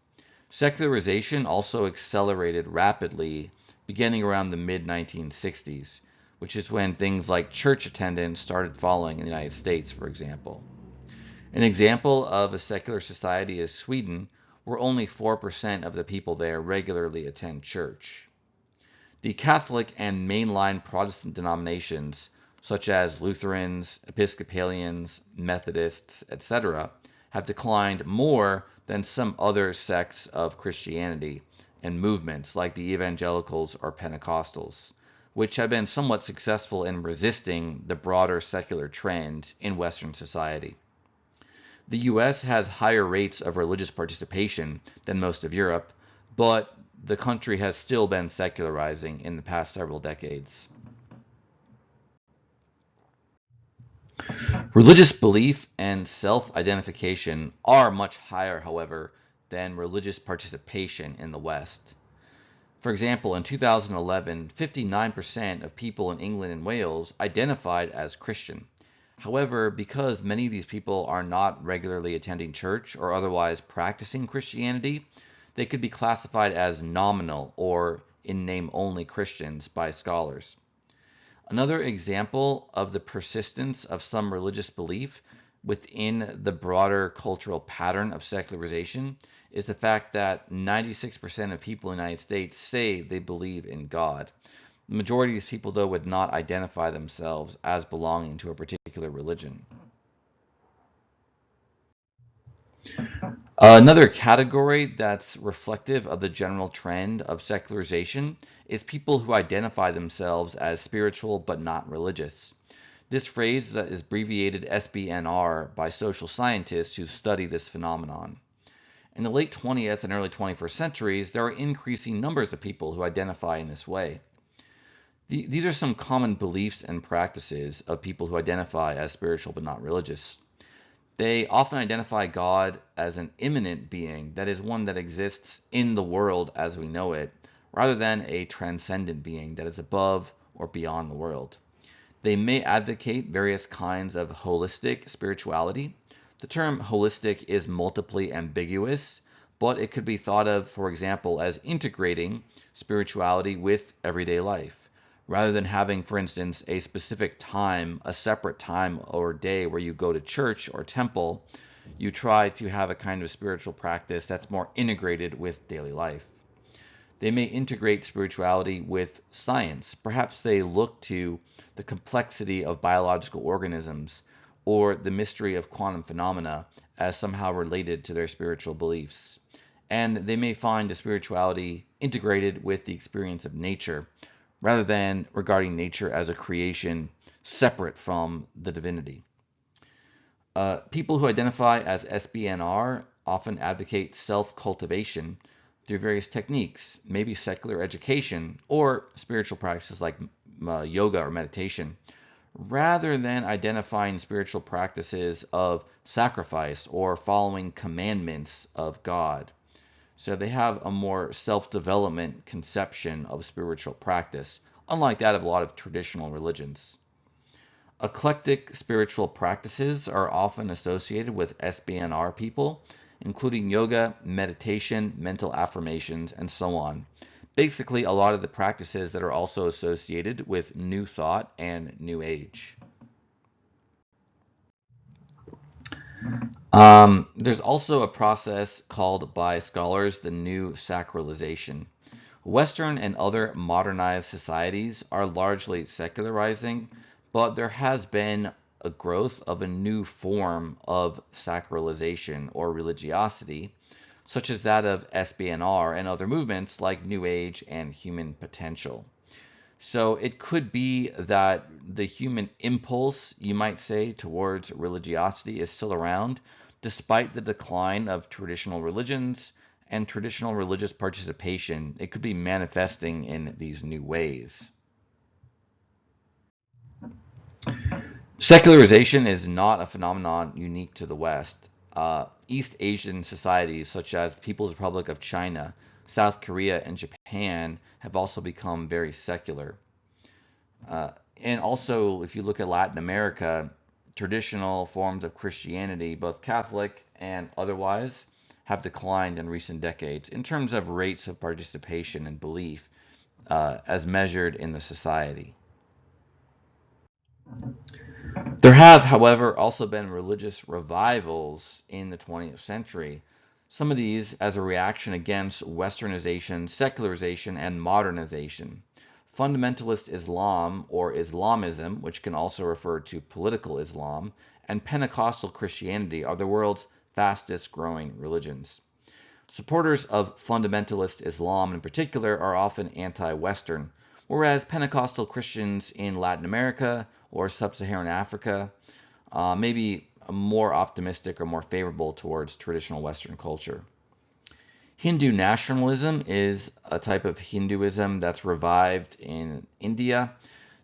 Secularization also accelerated rapidly beginning around the mid 1960s, which is when things like church attendance started falling in the United States, for example. An example of a secular society is Sweden, where only 4% of the people there regularly attend church. The Catholic and mainline Protestant denominations, such as Lutherans, Episcopalians, Methodists, etc., have declined more than some other sects of Christianity and movements like the evangelicals or Pentecostals, which have been somewhat successful in resisting the broader secular trend in Western society. The US has higher rates of religious participation than most of Europe, but the country has still been secularizing in the past several decades. Religious belief and self-identification are much higher, however, than religious participation in the West. For example, in 2011, 59% of people in England and Wales identified as Christian. However, because many of these people are not regularly attending church or otherwise practicing Christianity, they could be classified as nominal or in name only Christians by scholars. Another example of the persistence of some religious belief within the broader cultural pattern of secularization is the fact that 96% of people in the United States say they believe in God. The majority of these people, though, would not identify themselves as belonging to a particular religion. Another category that's reflective of the general trend of secularization is people who identify themselves as spiritual but not religious. This phrase is abbreviated SBNR by social scientists who study this phenomenon. In the late 20th and early 21st centuries, there are increasing numbers of people who identify in this way. These are some common beliefs and practices of people who identify as spiritual but not religious. They often identify God as an immanent being, that is, one that exists in the world as we know it, rather than a transcendent being that is above or beyond the world. They may advocate various kinds of holistic spirituality. The term holistic is multiply ambiguous, but it could be thought of, for example, as integrating spirituality with everyday life. Rather than having, for instance, a specific time, a separate time or day where you go to church or temple, you try to have a kind of spiritual practice that's more integrated with daily life. They may integrate spirituality with science. Perhaps they look to the complexity of biological organisms or the mystery of quantum phenomena as somehow related to their spiritual beliefs. And they may find a spirituality integrated with the experience of nature, rather than regarding nature as a creation separate from the divinity. People who identify as SBNR often advocate self-cultivation through various techniques, maybe secular education or spiritual practices like yoga or meditation, rather than identifying spiritual practices of sacrifice or following commandments of God. So they have a more self-development conception of spiritual practice, unlike that of a lot of traditional religions. Eclectic spiritual practices are often associated with SBNR people, including yoga, meditation, mental affirmations, and so on. Basically, a lot of the practices that are also associated with New Thought and New Age. There's also a process called by scholars the new sacralization. Western and other modernized societies are largely secularizing, but there has been a growth of a new form of sacralization or religiosity, such as that of SBNR and other movements like New Age and human potential. So it could be that the human impulse, you might say, towards religiosity is still around, despite the decline of traditional religions and traditional religious participation. It could be manifesting in these new ways. Secularization is not a phenomenon unique to the West. East Asian societies, such as the People's Republic of China, South Korea and Japan have also become very secular. And also, if you look at Latin America, traditional forms of Christianity, both Catholic and otherwise, have declined in recent decades in terms of rates of participation and belief as measured in the society. There have, however, also been religious revivals in the 20th century. Some of these as a reaction against westernization, secularization, and modernization. Fundamentalist Islam or Islamism, which can also refer to political Islam, and Pentecostal Christianity are the world's fastest growing religions. Supporters of fundamentalist Islam in particular are often anti-Western, whereas Pentecostal Christians in Latin America or sub-Saharan Africa may be more optimistic or more favorable towards traditional Western culture. Hindu nationalism is a type of Hinduism that's revived in India.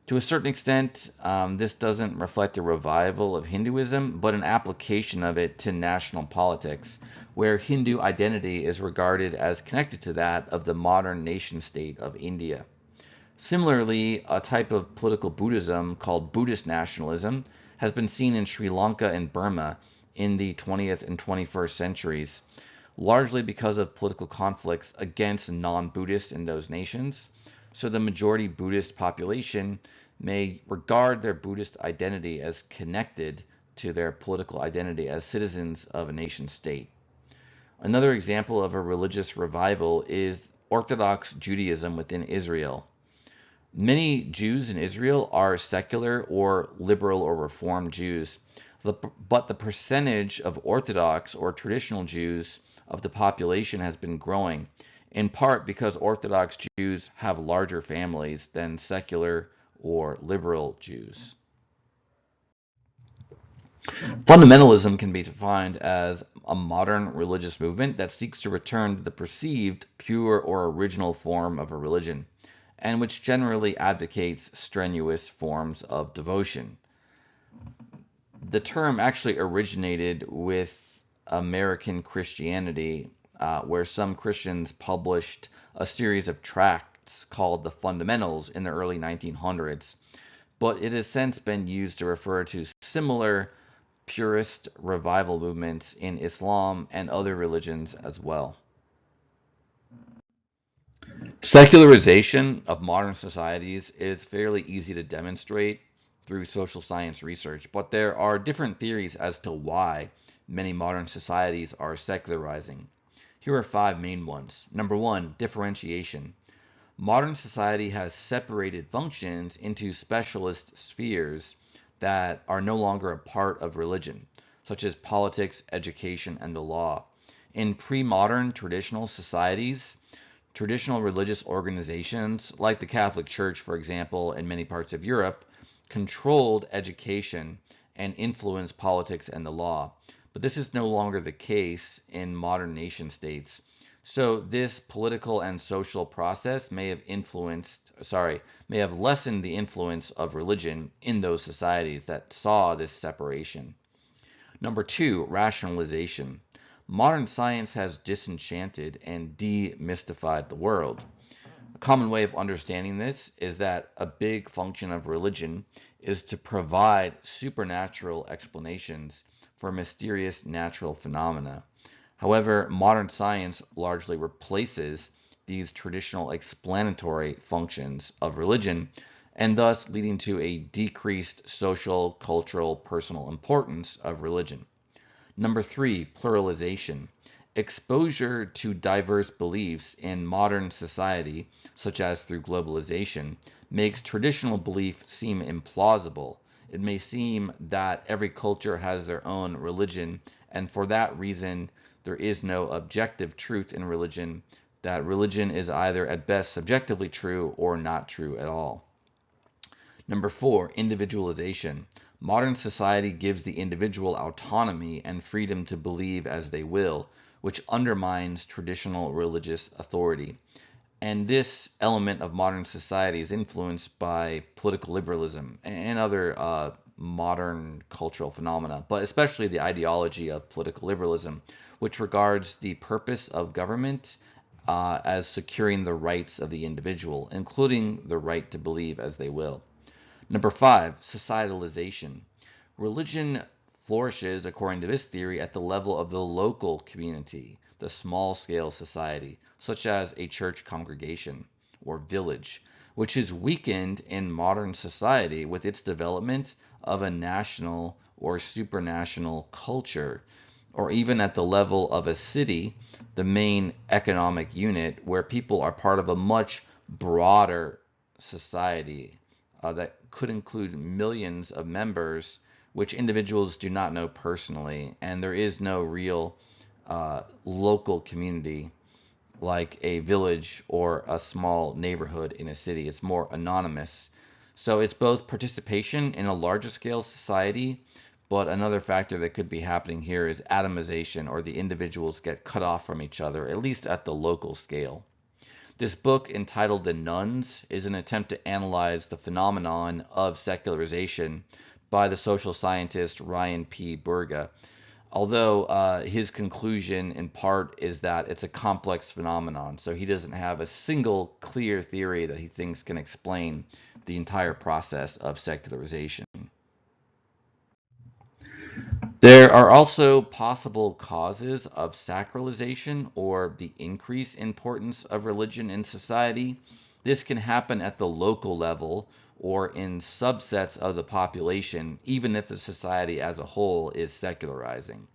To a certain extent, this doesn't reflect a revival of Hinduism, but an application of it to national politics, where Hindu identity is regarded as connected to that of the modern nation state of India. Similarly, a type of political Buddhism called Buddhist nationalism has been seen in Sri Lanka and Burma in the 20th and 21st centuries, largely because of political conflicts against non-Buddhists in those nations. So the majority Buddhist population may regard their Buddhist identity as connected to their political identity as citizens of a nation state. Another example of a religious revival is Orthodox Judaism within Israel. Many Jews in Israel are secular or liberal or reform Jews, but the percentage of Orthodox or traditional Jews of the population has been growing, in part because Orthodox Jews have larger families than secular or liberal Jews. Fundamentalism can be defined as a modern religious movement that seeks to return to the perceived pure or original form of a religion, and which generally advocates strenuous forms of devotion. The term actually originated with American Christianity, where some Christians published a series of tracts called the Fundamentals in the early 1900s, but it has since been used to refer to similar purist revival movements in Islam and other religions as well. Secularization of modern societies is fairly easy to demonstrate through social science research, but there are different theories as to why many modern societies are secularizing. Here are 5 main ones. Number 1, differentiation. Modern society has separated functions into specialist spheres that are no longer a part of religion, such as politics, education, and the law. In pre-modern traditional societies, traditional religious organizations, like the Catholic Church, for example, in many parts of Europe, controlled education and influenced politics and the law. But this is no longer the case in modern nation states. So this political and social process may have lessened the influence of religion in those societies that saw this separation. Number 2, rationalization. Modern science has disenchanted and demystified the world. A common way of understanding this is that a big function of religion is to provide supernatural explanations for mysterious natural phenomena. However, modern science largely replaces these traditional explanatory functions of religion, and thus leading to a decreased social, cultural, personal importance of religion. Number 3, pluralization. Exposure to diverse beliefs in modern society, such as through globalization, makes traditional belief seem implausible. It may seem that every culture has their own religion, and for that reason, there is no objective truth in religion, that religion is either at best subjectively true or not true at all. Number 4, individualization. Modern society gives the individual autonomy and freedom to believe as they will, which undermines traditional religious authority. And this element of modern society is influenced by political liberalism and other modern cultural phenomena, but especially the ideology of political liberalism, which regards the purpose of government as securing the rights of the individual, including the right to believe as they will. Number 5, societalization. Religion flourishes, according to this theory, at the level of the local community, the small-scale society, such as a church congregation or village, which is weakened in modern society with its development of a national or supranational culture, or even at the level of a city, the main economic unit, where people are part of a much broader society that could include millions of members, which individuals do not know personally, and there is no real local community like a village or a small neighborhood in a city. It's more anonymous. So it's both participation in a larger scale society, but another factor that could be happening here is atomization, or the individuals get cut off from each other, at least at the local scale. This book, entitled The Nuns, is an attempt to analyze the phenomenon of secularization by the social scientist Ryan P. Burga, although his conclusion in part is that it's a complex phenomenon, so he doesn't have a single clear theory that he thinks can explain the entire process of secularization. There are also possible causes of sacralization, or the increased importance of religion in society. This can happen at the local level or in subsets of the population, even if the society as a whole is secularizing.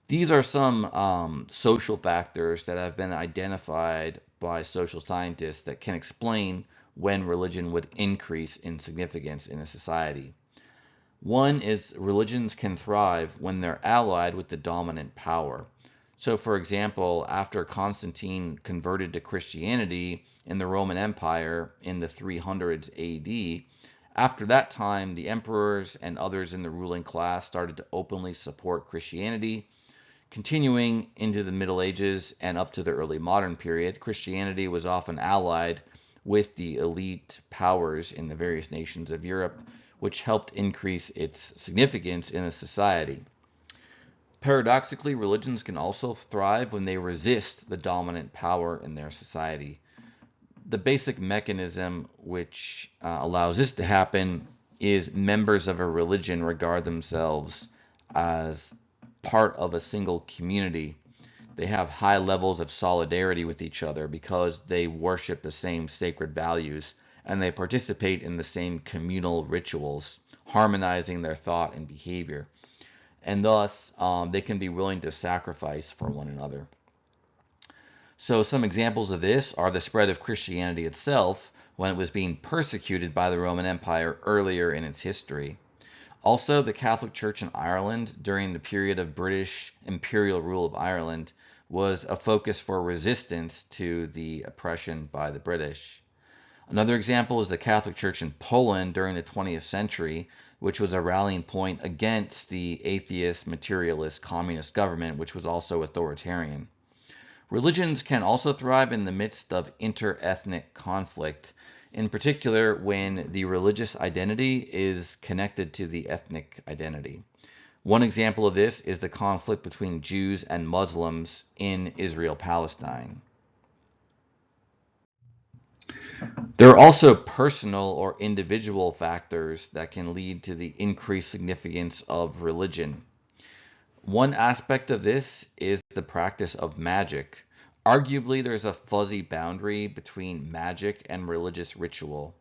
These are some social factors that have been identified by social scientists that can explain when religion would increase in significance in a society. One is religions can thrive when they're allied with the dominant power. So, for example, after Constantine converted to Christianity in the Roman Empire in the 300s AD, after that time, the emperors and others in the ruling class started to openly support Christianity. Continuing into the Middle Ages and up to the early modern period, Christianity was often allied with the elite powers in the various nations of Europe, which helped increase its significance in a society. Paradoxically, religions can also thrive when they resist the dominant power in their society. The basic mechanism which allows this to happen is members of a religion regard themselves as part of a single community. They have high levels of solidarity with each other because they worship the same sacred values, and they participate in the same communal rituals, harmonizing their thought and behavior. And thus, they can be willing to sacrifice for one another. So some examples of this are the spread of Christianity itself when it was being persecuted by the Roman Empire earlier in its history. Also, the Catholic Church in Ireland during the period of British imperial rule of Ireland was a focus for resistance to the oppression by the British. Another example is the Catholic Church in Poland during the 20th century, which was a rallying point against the atheist, materialist, communist government, which was also authoritarian. Religions can also thrive in the midst of inter-ethnic conflict, in particular when the religious identity is connected to the ethnic identity. One example of this is the conflict between Jews and Muslims in Israel-Palestine. There are also personal or individual factors that can lead to the increased significance of religion. One aspect of this is the practice of magic. Arguably, there's a fuzzy boundary between magic and religious ritual,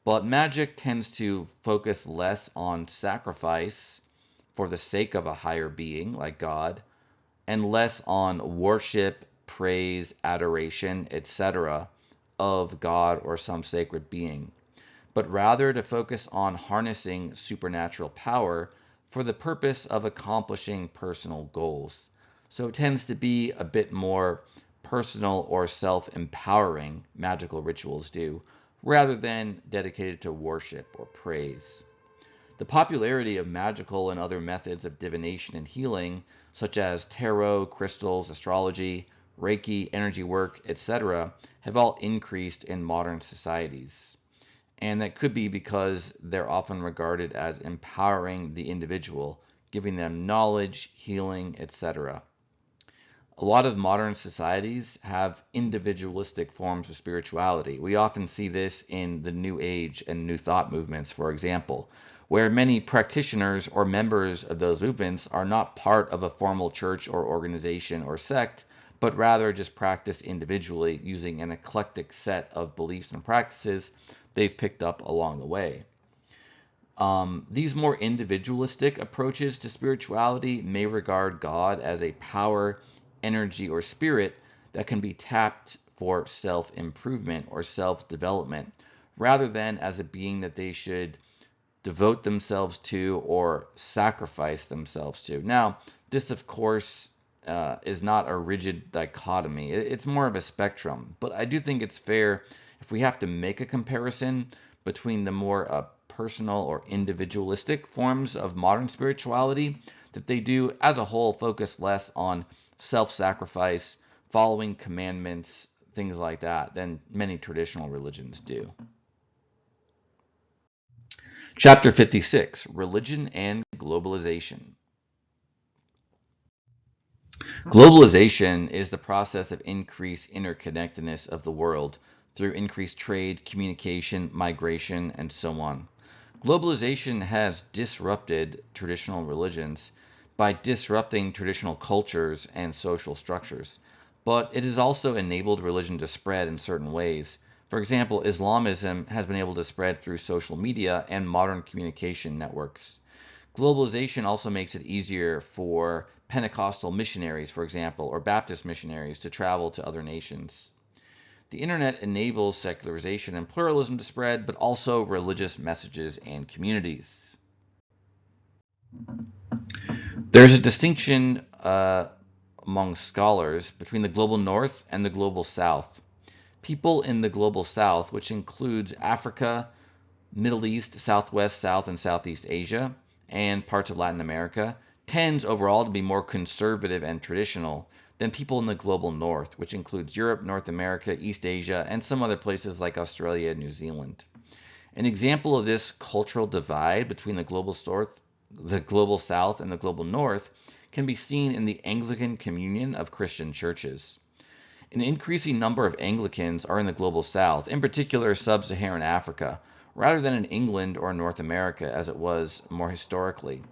but magic tends to focus less on sacrifice for the sake of a higher being like God, and less on worship, praise, adoration, etc. of God or some sacred being, but rather to focus on harnessing supernatural power for the purpose of accomplishing personal goals. So it tends to be a bit more personal or self-empowering, magical rituals do, rather than dedicated to worship or praise. The popularity of magical and other methods of divination and healing, such as tarot, crystals, astrology, Reiki, energy work, etc., have all increased in modern societies. And that could be because they're often regarded as empowering the individual, giving them knowledge, healing, etc. A lot of modern societies have individualistic forms of spirituality. We often see this in the New Age and New Thought movements, for example, where many practitioners or members of those movements are not part of a formal church or organization or sect, but rather just practice individually using an eclectic set of beliefs and practices they've picked up along the way. These more individualistic approaches to spirituality may regard God as a power, energy, or spirit that can be tapped for self improvement or self development, rather than as a being that they should devote themselves to or sacrifice themselves to. Now, this, of course, is not a rigid dichotomy, it's more of a spectrum, but I do think it's fair if we have to make a comparison between the more personal or individualistic forms of modern spirituality, that they do, as a whole, focus less on self sacrifice, following commandments, things like that, than many traditional religions do. Chapter 56, Religion and Globalization. Globalization is the process of increased interconnectedness of the world through increased trade, communication, migration, and so on. Globalization has disrupted traditional religions by disrupting traditional cultures and social structures, but it has also enabled religion to spread in certain ways. For example, Islamism has been able to spread through social media and modern communication networks. Globalization also makes it easier for Pentecostal missionaries, for example, or Baptist missionaries to travel to other nations. The internet enables secularization and pluralism to spread, but also religious messages and communities. There's a distinction among scholars between the global north and the global south. People in the global south, which includes Africa, Middle East, Southwest, South, and Southeast Asia, and parts of Latin America, tends overall to be more conservative and traditional than people in the global north, which includes Europe, North America, East Asia, and some other places like Australia and New Zealand. An example of this cultural divide between the global south and the global north can be seen in the Anglican communion of Christian churches. An increasing number of Anglicans are in the global south, in particular sub-Saharan Africa, rather than in England or North America as it was more historically.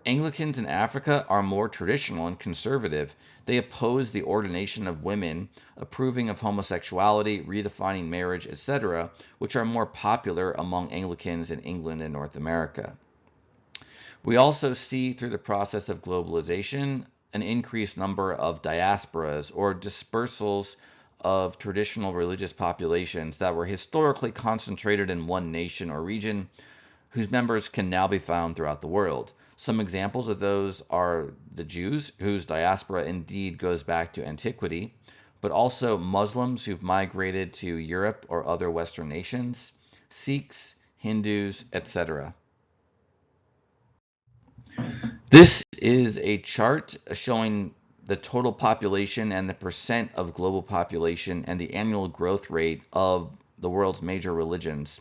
Anglicans in Africa are more traditional and conservative. They oppose the ordination of women, approving of homosexuality, redefining marriage, etc., which are more popular among Anglicans in England and North America. We also see through the process of globalization an increased number of diasporas or dispersals of traditional religious populations that were historically concentrated in one nation or region, whose members can now be found throughout the world. Some examples of those are the Jews, whose diaspora indeed goes back to antiquity, but also Muslims who've migrated to Europe or other Western nations, Sikhs, Hindus, etc. This is a chart showing the total population and the percent of global population and the annual growth rate of the world's major religions.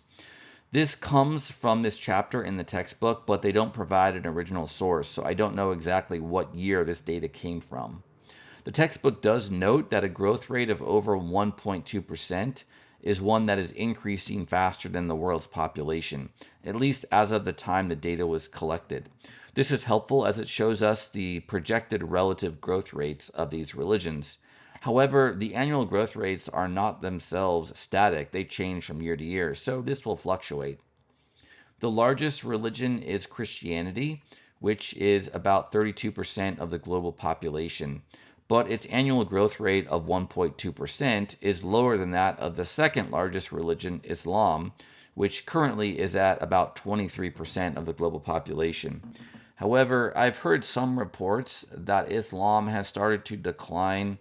This comes from this chapter in the textbook, but they don't provide an original source, so I don't know exactly what year this data came from. The textbook does note that a growth rate of over 1.2% is one that is increasing faster than the world's population, at least as of the time the data was collected. This is helpful as it shows us the projected relative growth rates of these religions. However, the annual growth rates are not themselves static. They change from year to year, so this will fluctuate. The largest religion is Christianity, which is about 32% of the global population, but its annual growth rate of 1.2% is lower than that of the second largest religion, Islam, which currently is at about 23% of the global population. However, I've heard some reports that Islam has started to decline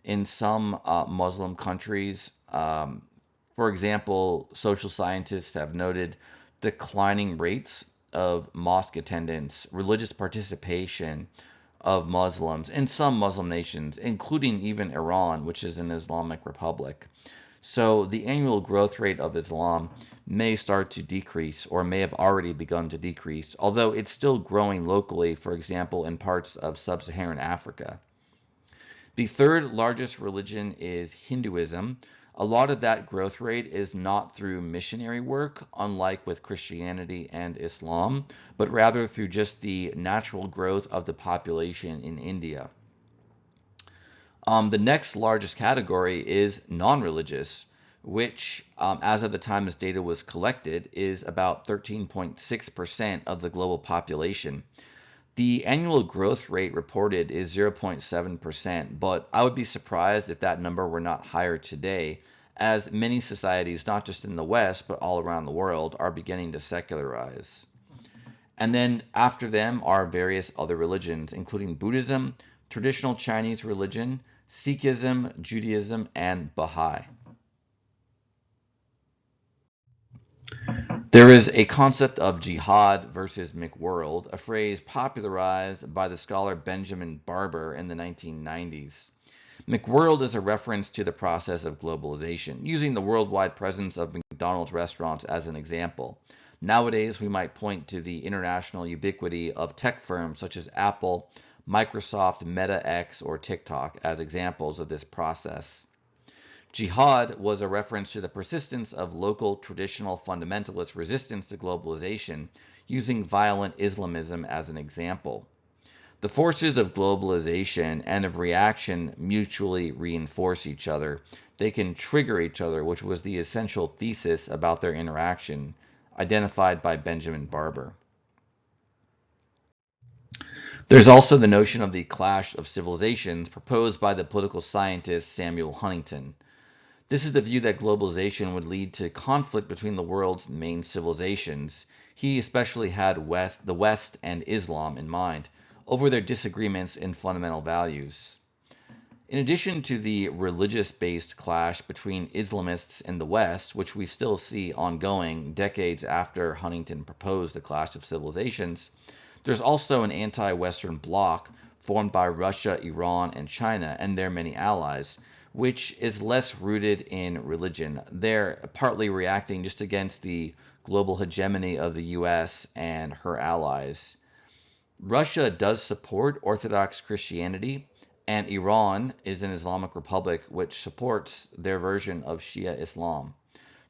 in some Muslim countries. For example, social scientists have noted declining rates of mosque attendance, religious participation of Muslims in some Muslim nations, including even Iran, which is an Islamic republic. So the annual growth rate of Islam may start to decrease or may have already begun to decrease, although it's still growing locally, for example, in parts of sub-Saharan Africa. The third largest religion is Hinduism. A lot of that growth rate is not through missionary work, unlike with Christianity and Islam, but rather through just the natural growth of the population in India. The next largest category is non-religious, which, as of the time this data was collected, is about 13.6% of the global population. The annual growth rate reported is 0.7%, but I would be surprised if that number were not higher today, as many societies, not just in the West, but all around the world, are beginning to secularize. And then after them are various other religions, including Buddhism, traditional Chinese religion, Sikhism, Judaism, and Baha'i. There is a concept of jihad versus McWorld, a phrase popularized by the scholar Benjamin Barber in the 1990s. McWorld is a reference to the process of globalization, using the worldwide presence of McDonald's restaurants as an example. Nowadays, we might point to the international ubiquity of tech firms such as Apple, Microsoft, Meta X, or TikTok as examples of this process. Jihad was a reference to the persistence of local traditional fundamentalist resistance to globalization, using violent Islamism as an example. The forces of globalization and of reaction mutually reinforce each other. They can trigger each other, which was the essential thesis about their interaction, identified by Benjamin Barber. There's also the notion of the clash of civilizations proposed by the political scientist Samuel Huntington. This is the view that globalization would lead to conflict between the world's main civilizations. He especially had the West and Islam in mind, over their disagreements in fundamental values. In addition to the religious-based clash between Islamists in the West, which we still see ongoing decades after Huntington proposed the clash of civilizations, there's also an anti-Western bloc formed by Russia, Iran, and China and their many allies, which is less rooted in religion. They're partly reacting just against the global hegemony of the US and her allies. Russia does support Orthodox Christianity, and Iran is an Islamic republic which supports their version of Shia Islam.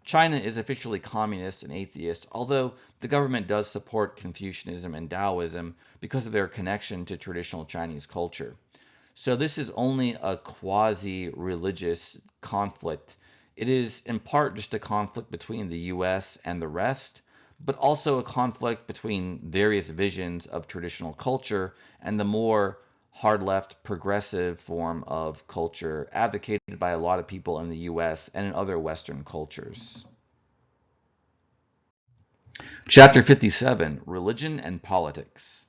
China is officially communist and atheist, although the government does support Confucianism and Taoism because of their connection to traditional Chinese culture. So this is only a quasi-religious conflict. It is in part just a conflict between the US and the rest, but also a conflict between various visions of traditional culture and the more hard-left progressive form of culture advocated by a lot of people in the US and in other Western cultures. Chapter 57, Religion and Politics.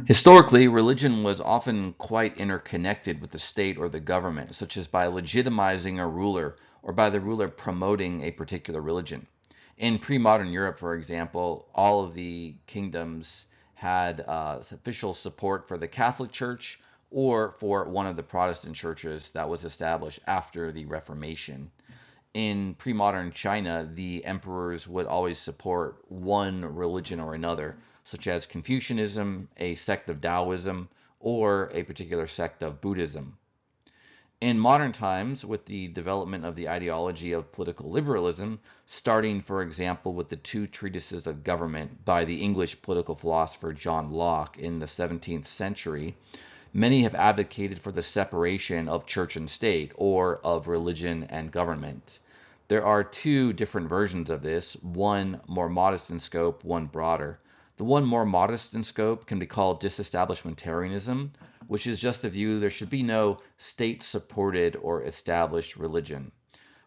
Historically, religion was often quite interconnected with the state or the government, such as by legitimizing a ruler or by the ruler promoting a particular religion. In pre-modern Europe, for example, all of the kingdoms had official support for the Catholic Church or for one of the Protestant churches that was established after the Reformation. In pre-modern China, the emperors would always support one religion or another, such as Confucianism, a sect of Taoism, or a particular sect of Buddhism. In modern times, with the development of the ideology of political liberalism, starting, for example, with the two treatises of government by the English political philosopher John Locke in the 17th century, many have advocated for the separation of church and state, or of religion and government. There are two different versions of this, one more modest in scope, one broader. The one more modest in scope can be called disestablishmentarianism, which is just the view there should be no state-supported or established religion,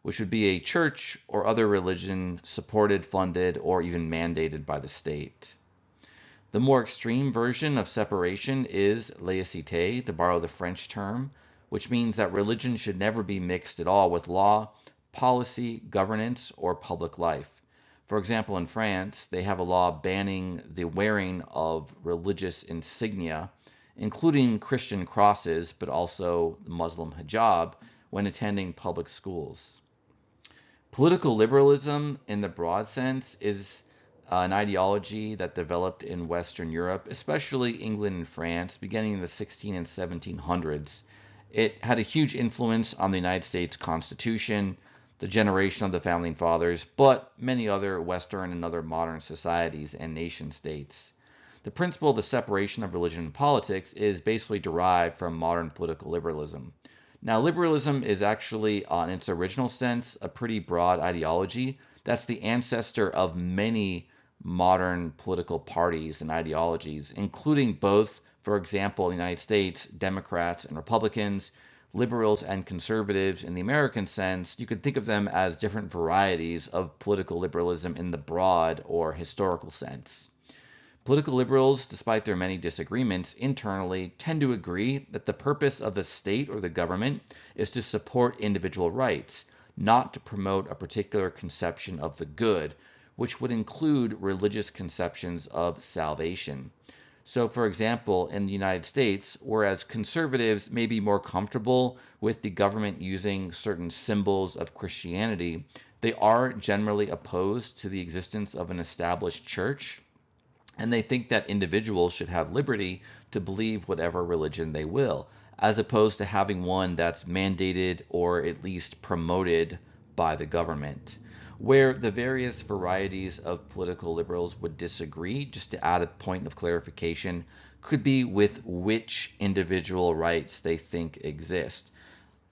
which would be a church or other religion supported, funded, or even mandated by the state. The more extreme version of separation is laïcité, to borrow the French term, which means that religion should never be mixed at all with law, policy, governance, or public life. For example, in France, they have a law banning the wearing of religious insignia, including Christian crosses, but also the Muslim hijab, when attending public schools. Political liberalism, in the broad sense, is an ideology that developed in Western Europe, especially England and France, beginning in the 16 and 1700s. It had a huge influence on the United States Constitution, the generation of the founding fathers, but many other Western and other modern societies and nation states. The principle of the separation of religion and politics is basically derived from modern political liberalism. Now, liberalism is actually, in its original sense, a pretty broad ideology that's the ancestor of many modern political parties and ideologies, including both, for example, in the United States, Democrats and Republicans, liberals and conservatives in the American sense. You could think of them as different varieties of political liberalism in the broad or historical sense. Political liberals, despite their many disagreements internally, tend to agree that the purpose of the state or the government is to support individual rights, not to promote a particular conception of the good, which would include religious conceptions of salvation. So, for example, in the United States, whereas conservatives may be more comfortable with the government using certain symbols of Christianity, they are generally opposed to the existence of an established church, and they think that individuals should have liberty to believe whatever religion they will, as opposed to having one that's mandated or at least promoted by the government. Where the various varieties of political liberals would disagree, just to add a point of clarification, could be with which individual rights they think exist.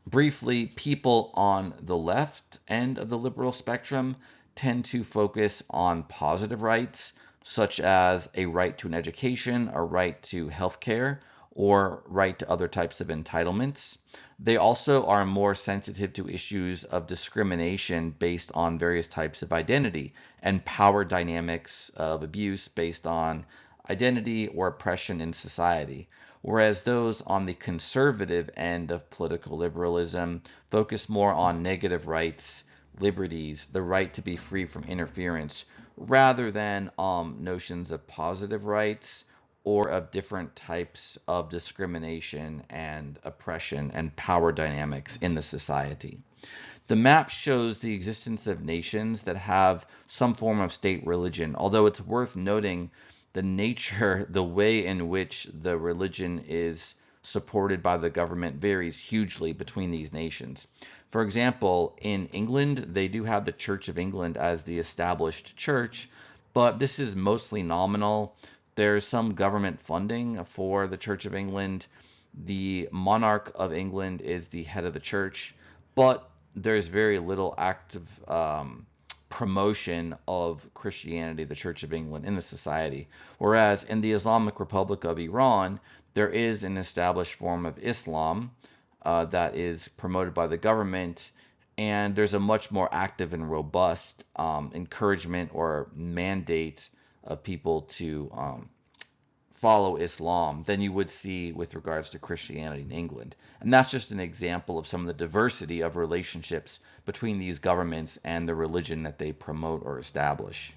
Briefly, people on the left end of the liberal spectrum tend to focus on positive rights, such as a right to an education, a right to health care, or right to other types of entitlements. They also are more sensitive to issues of discrimination based on various types of identity and power dynamics of abuse based on identity or oppression in society. Whereas those on the conservative end of political liberalism focus more on negative rights, liberties, the right to be free from interference, rather than notions of positive rights or of different types of discrimination and oppression and power dynamics in the society. The map shows the existence of nations that have some form of state religion, although it's worth noting the nature, the way in which the religion is supported by the government varies hugely between these nations. For example, in England, they do have the Church of England as the established church, but this is mostly nominal. There's some government funding for the Church of England. The monarch of England is the head of the church, but there's very little active promotion of Christianity, the Church of England, in the society. Whereas in the Islamic Republic of Iran, there is an established form of Islam that is promoted by the government, and there's a much more active and robust encouragement or mandate of people to follow Islam than you would see with regards to Christianity in England. And that's just an example of some of the diversity of relationships between these governments and the religion that they promote or establish.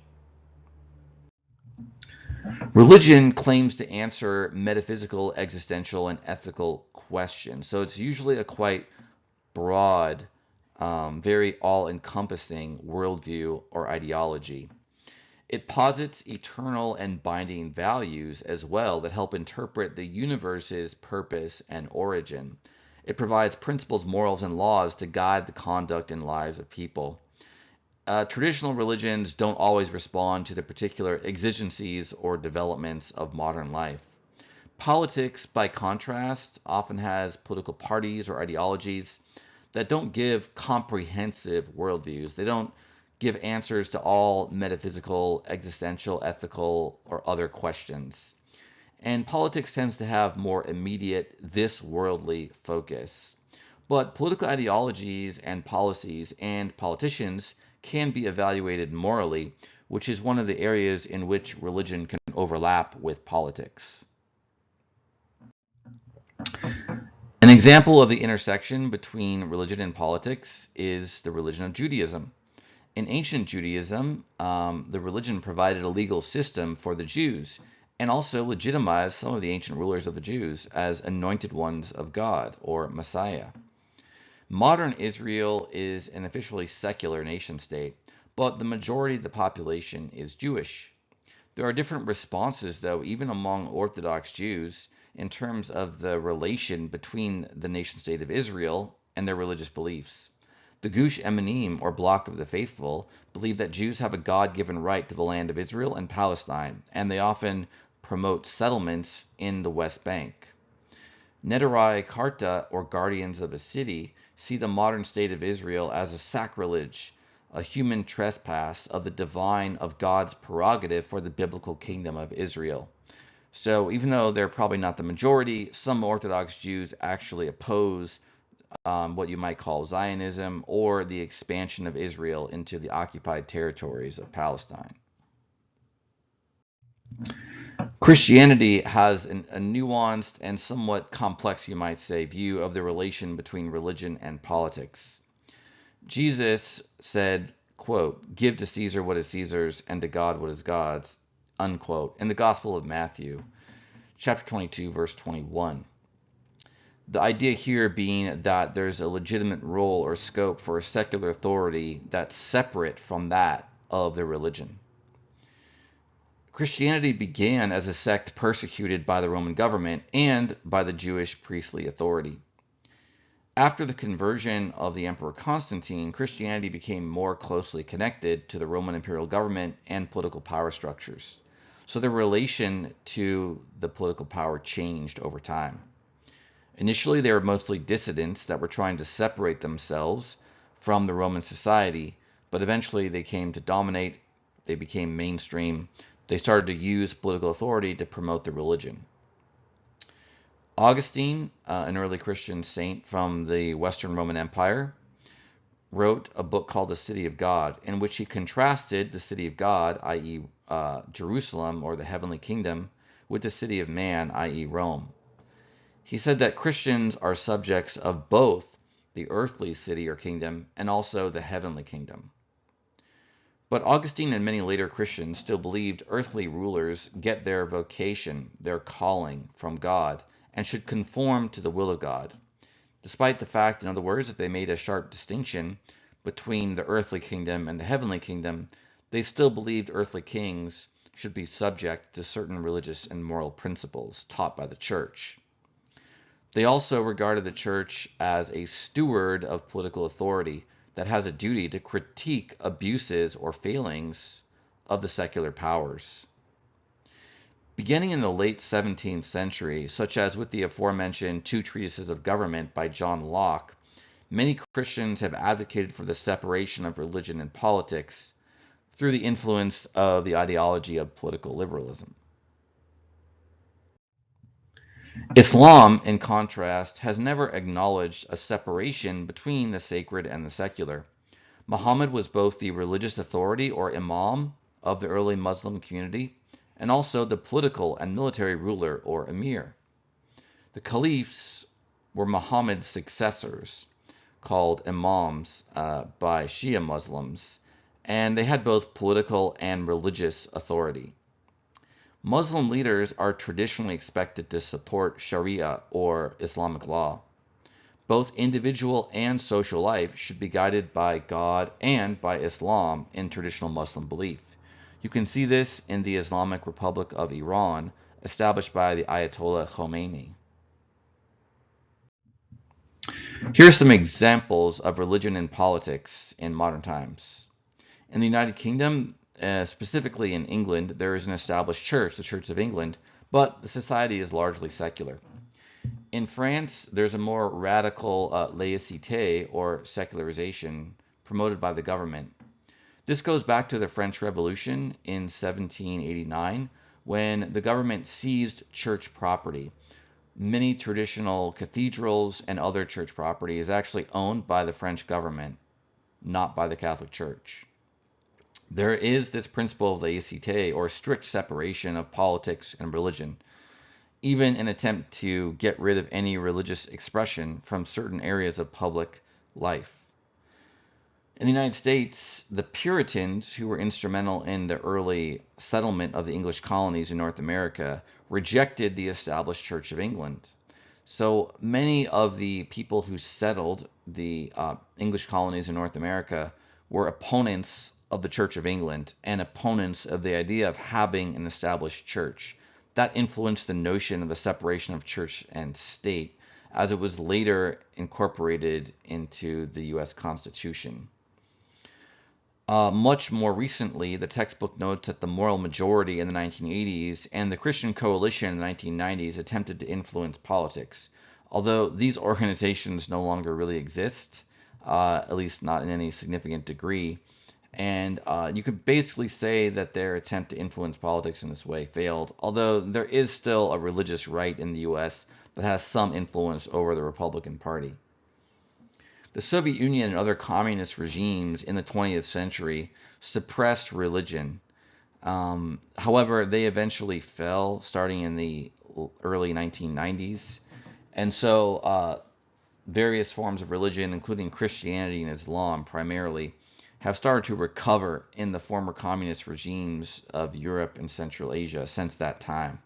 Religion claims to answer metaphysical, existential, and ethical questions. So it's usually a quite broad, very all-encompassing worldview or ideology. It posits eternal and binding values as well that help interpret the universe's purpose and origin. It provides principles, morals, and laws to guide the conduct and lives of people. Traditional religions don't always respond to the particular exigencies or developments of modern life. Politics, by contrast, often has political parties or ideologies that don't give comprehensive worldviews. They don't give answers to all metaphysical, existential, ethical, or other questions. And politics tends to have more immediate, this worldly focus. But political ideologies and policies and politicians can be evaluated morally, which is one of the areas in which religion can overlap with politics. An example of the intersection between religion and politics is the religion of Judaism. In ancient Judaism, the religion provided a legal system for the Jews and also legitimized some of the ancient rulers of the Jews as anointed ones of God or Messiah. Modern Israel is an officially secular nation state, but the majority of the population is Jewish. There are different responses, though, even among Orthodox Jews, in terms of the relation between the nation state of Israel and their religious beliefs. The Gush Emanim, or Bloc of the Faithful, believe that Jews have a God-given right to the land of Israel and Palestine, and they often promote settlements in the West Bank. Nedarai Karta, or Guardians of a City, see the modern state of Israel as a sacrilege, a human trespass of the divine, of God's prerogative for the biblical kingdom of Israel. So even though they're probably not the majority, some Orthodox Jews actually oppose what you might call Zionism or the expansion of Israel into the occupied territories of Palestine. Christianity has a nuanced and somewhat complex, you might say, view of the relation between religion and politics. Jesus said, quote, "Give to Caesar what is Caesar's and to God what is God's," unquote, in the Gospel of Matthew, chapter 22, verse 21. The idea here being that there's a legitimate role or scope for a secular authority that's separate from that of the religion. Christianity began as a sect persecuted by the Roman government and by the Jewish priestly authority. After the conversion of the Emperor Constantine, Christianity became more closely connected to the Roman imperial government and political power structures. So their relation to the political power changed over time. Initially, they were mostly dissidents that were trying to separate themselves from the Roman society, but eventually they came to dominate, they became mainstream, they started to use political authority to promote their religion. Augustine, an early Christian saint from the Western Roman Empire, wrote a book called The City of God, in which he contrasted the city of God, i.e. Jerusalem or the heavenly kingdom, with the city of man, i.e. Rome. He said that Christians are subjects of both the earthly city or kingdom and also the heavenly kingdom. But Augustine and many later Christians still believed earthly rulers get their vocation, their calling, from God and should conform to the will of God. Despite the fact, in other words, that they made a sharp distinction between the earthly kingdom and the heavenly kingdom, they still believed earthly kings should be subject to certain religious and moral principles taught by the church. They also regarded the church as a steward of political authority that has a duty to critique abuses or failings of the secular powers. Beginning in the late 17th century, such as with the aforementioned two treatises of government by John Locke, many Christians have advocated for the separation of religion and politics through the influence of the ideology of political liberalism. Islam, in contrast, has never acknowledged a separation between the sacred and the secular. Muhammad was both the religious authority or imam of the early Muslim community and also the political and military ruler or emir. The caliphs were Muhammad's successors, called imams by Shia Muslims, and they had both political and religious authority. Muslim leaders are traditionally expected to support Sharia or Islamic law. Both individual and social life should be guided by God and by Islam in traditional Muslim belief. You can see this in the Islamic Republic of Iran, established by the Ayatollah Khomeini. Here are some examples of religion and politics in modern times. In the United Kingdom, specifically in England, there is an established church, the Church of England, but the society is largely secular. In France, there's a more radical laïcité or secularization promoted by the government. This goes back to the French Revolution in 1789 when the government seized church property. Many traditional cathedrals and other church property is actually owned by the French government, not by the Catholic Church. There is this principle of laïcité, or strict separation of politics and religion, even an attempt to get rid of any religious expression from certain areas of public life. In the United States, the Puritans, who were instrumental in the early settlement of the English colonies in North America, rejected the established Church of England. So many of the people who settled the English colonies in North America were opponents of the Church of England and opponents of the idea of having an established church. That influenced the notion of the separation of church and state, as it was later incorporated into the US Constitution. Much more recently, the textbook notes that the moral majority in the 1980s and the Christian coalition in the 1990s attempted to influence politics. Although these organizations no longer really exist, at least not in any significant degree, and you could basically say that their attempt to influence politics in this way failed, although there is still a religious right in the US that has some influence over the Republican Party. The Soviet Union and other communist regimes in the 20th century suppressed religion. However, they eventually fell starting in the early 1990s. And so various forms of religion, including Christianity and Islam primarily, have started to recover in the former communist regimes of Europe and Central Asia since that time.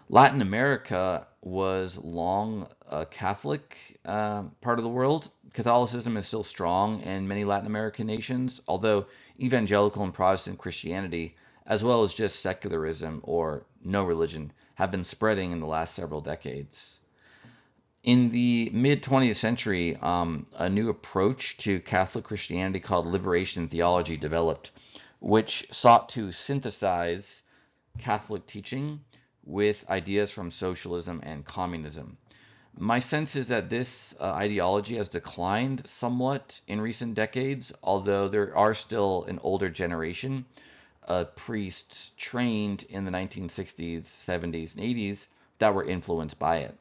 Latin America was long a Catholic part of the world. Catholicism is still strong in many Latin American nations, although evangelical and Protestant Christianity, as well as just secularism or no religion, have been spreading in the last several decades. In the mid-20th century, a new approach to Catholic Christianity called liberation theology developed, which sought to synthesize Catholic teaching with ideas from socialism and communism. My sense is that this ideology has declined somewhat in recent decades, although there are still an older generation of priests trained in the 1960s, 70s, and 80s that were influenced by it.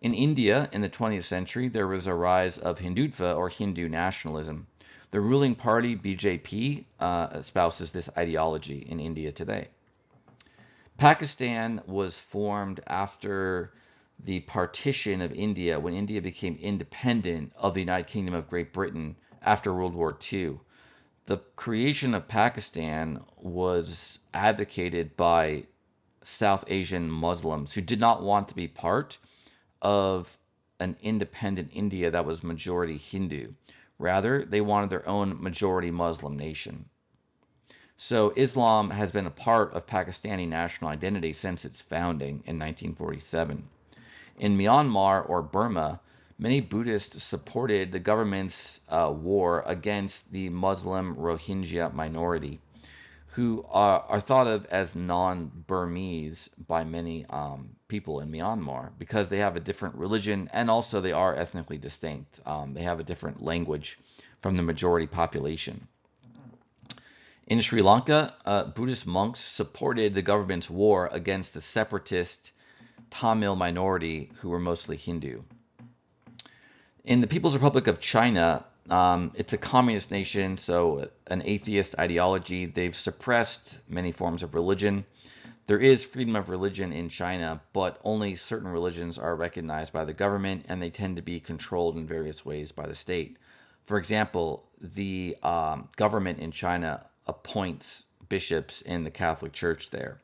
In India, in the 20th century, there was a rise of Hindutva, or Hindu nationalism. The ruling party, BJP, espouses this ideology in India today. Pakistan was formed after the partition of India, when India became independent of the United Kingdom of Great Britain after World War II. The creation of Pakistan was advocated by South Asian Muslims who did not want to be part of an independent India that was majority Hindu. Rather, they wanted their own majority Muslim nation. So Islam has been a part of Pakistani national identity since its founding in 1947. In Myanmar, or Burma, many Buddhists supported the government's war against the Muslim Rohingya minority, who are thought of as non-Burmese by many people in Myanmar because they have a different religion and also they are ethnically distinct. They have a different language from the majority population. In Sri Lanka, Buddhist monks supported the government's war against the separatist Tamil minority who were mostly Hindu. In the People's Republic of China, it's a communist nation, so an atheist ideology. They've suppressed many forms of religion. There is freedom of religion in China, but only certain religions are recognized by the government, and they tend to be controlled in various ways by the state. For example, the government in China appoints bishops in the Catholic Church there.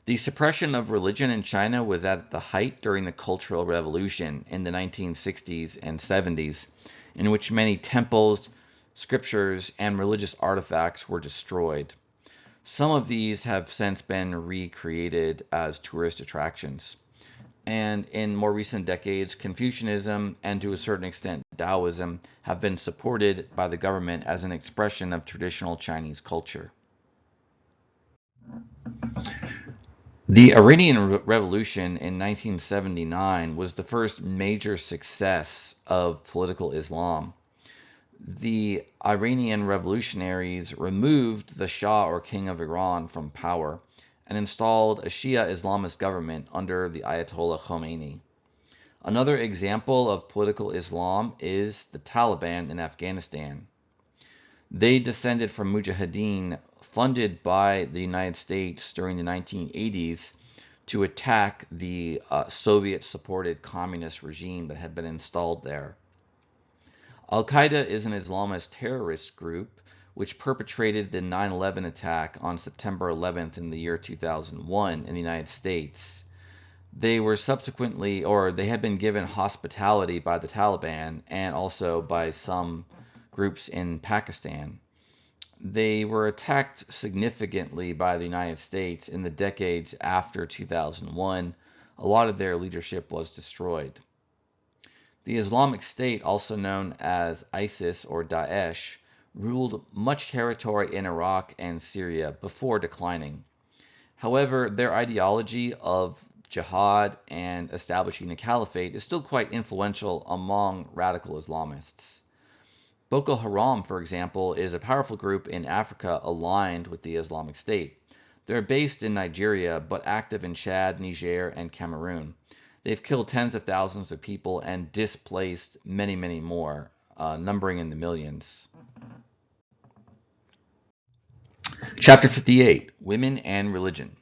The suppression of religion in China was at the height during the Cultural Revolution in the 1960s and 70s, in which many temples, scriptures, and religious artifacts were destroyed. Some of these have since been recreated as tourist attractions. And in more recent decades, Confucianism and to a certain extent Taoism have been supported by the government as an expression of traditional Chinese culture. The Iranian Revolution in 1979 was the first major success of political Islam. The Iranian revolutionaries removed the Shah, or King of Iran, from power and installed a Shia Islamist government under the Ayatollah Khomeini. Another example of political Islam is the Taliban in Afghanistan. They descended from mujahideen funded by the United States during the 1980s to attack the Soviet-supported communist regime that had been installed there. Al-Qaeda is an Islamist terrorist group which perpetrated the 9/11 attack on September 11th in the year 2001 in the United States. They were subsequently, or they had been given hospitality by the Taliban and also by some groups in Pakistan. they were attacked significantly by the United States in the decades after 2001. A lot of their leadership was destroyed. The Islamic State, also known as ISIS or Daesh, ruled much territory in Iraq and Syria before declining. However, their ideology of jihad and establishing a caliphate is still quite influential among radical Islamists. Boko Haram, for example, is a powerful group in Africa aligned with the Islamic State. They're based in Nigeria, but active in Chad, Niger, and Cameroon. They've killed tens of thousands of people and displaced many, many more, numbering in the millions. Chapter 58, Women and Religion.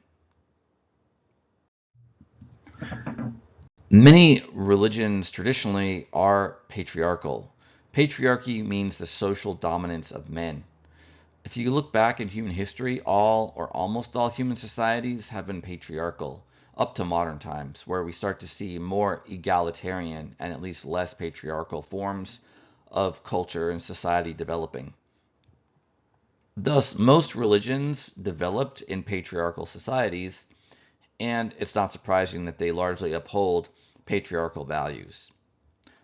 Many religions traditionally are patriarchal. Patriarchy means the social dominance of men. If you look back in human history, all or almost all human societies have been patriarchal, up to modern times, where we start to see more egalitarian and at least less patriarchal forms of culture and society developing. Thus, most religions developed in patriarchal societies, and it's not surprising that they largely uphold patriarchal values.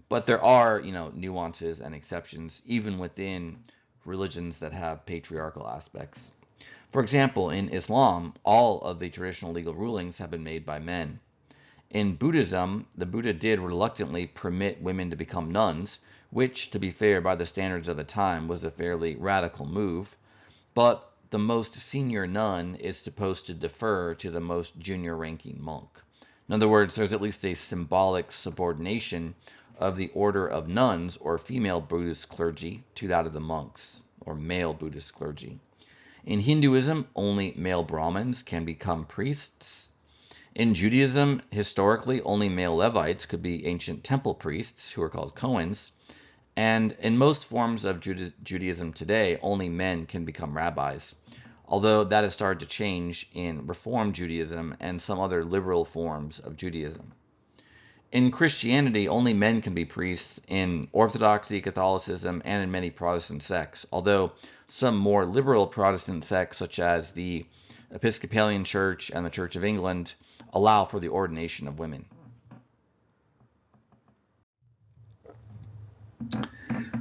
But there are, nuances and exceptions even within religions that have patriarchal aspects. For example, in Islam, all of the traditional legal rulings have been made by men. In Buddhism, the Buddha did reluctantly permit women to become nuns, which, to be fair, by the standards of the time, was a fairly radical move. But the most senior nun is supposed to defer to the most junior ranking monk. In other words, there's at least a symbolic subordination of the order of nuns or female Buddhist clergy to that of the monks or male Buddhist clergy. In Hinduism, only male Brahmins can become priests. In Judaism, historically, only male Levites could be ancient temple priests, who are called Cohens. And in most forms of Judaism today, only men can become rabbis, although that has started to change in Reform Judaism and some other liberal forms of Judaism. In Christianity, only men can be priests in Orthodoxy, Catholicism, and in many Protestant sects, although some more liberal Protestant sects, such as the Episcopalian Church and the Church of England, allow for the ordination of women.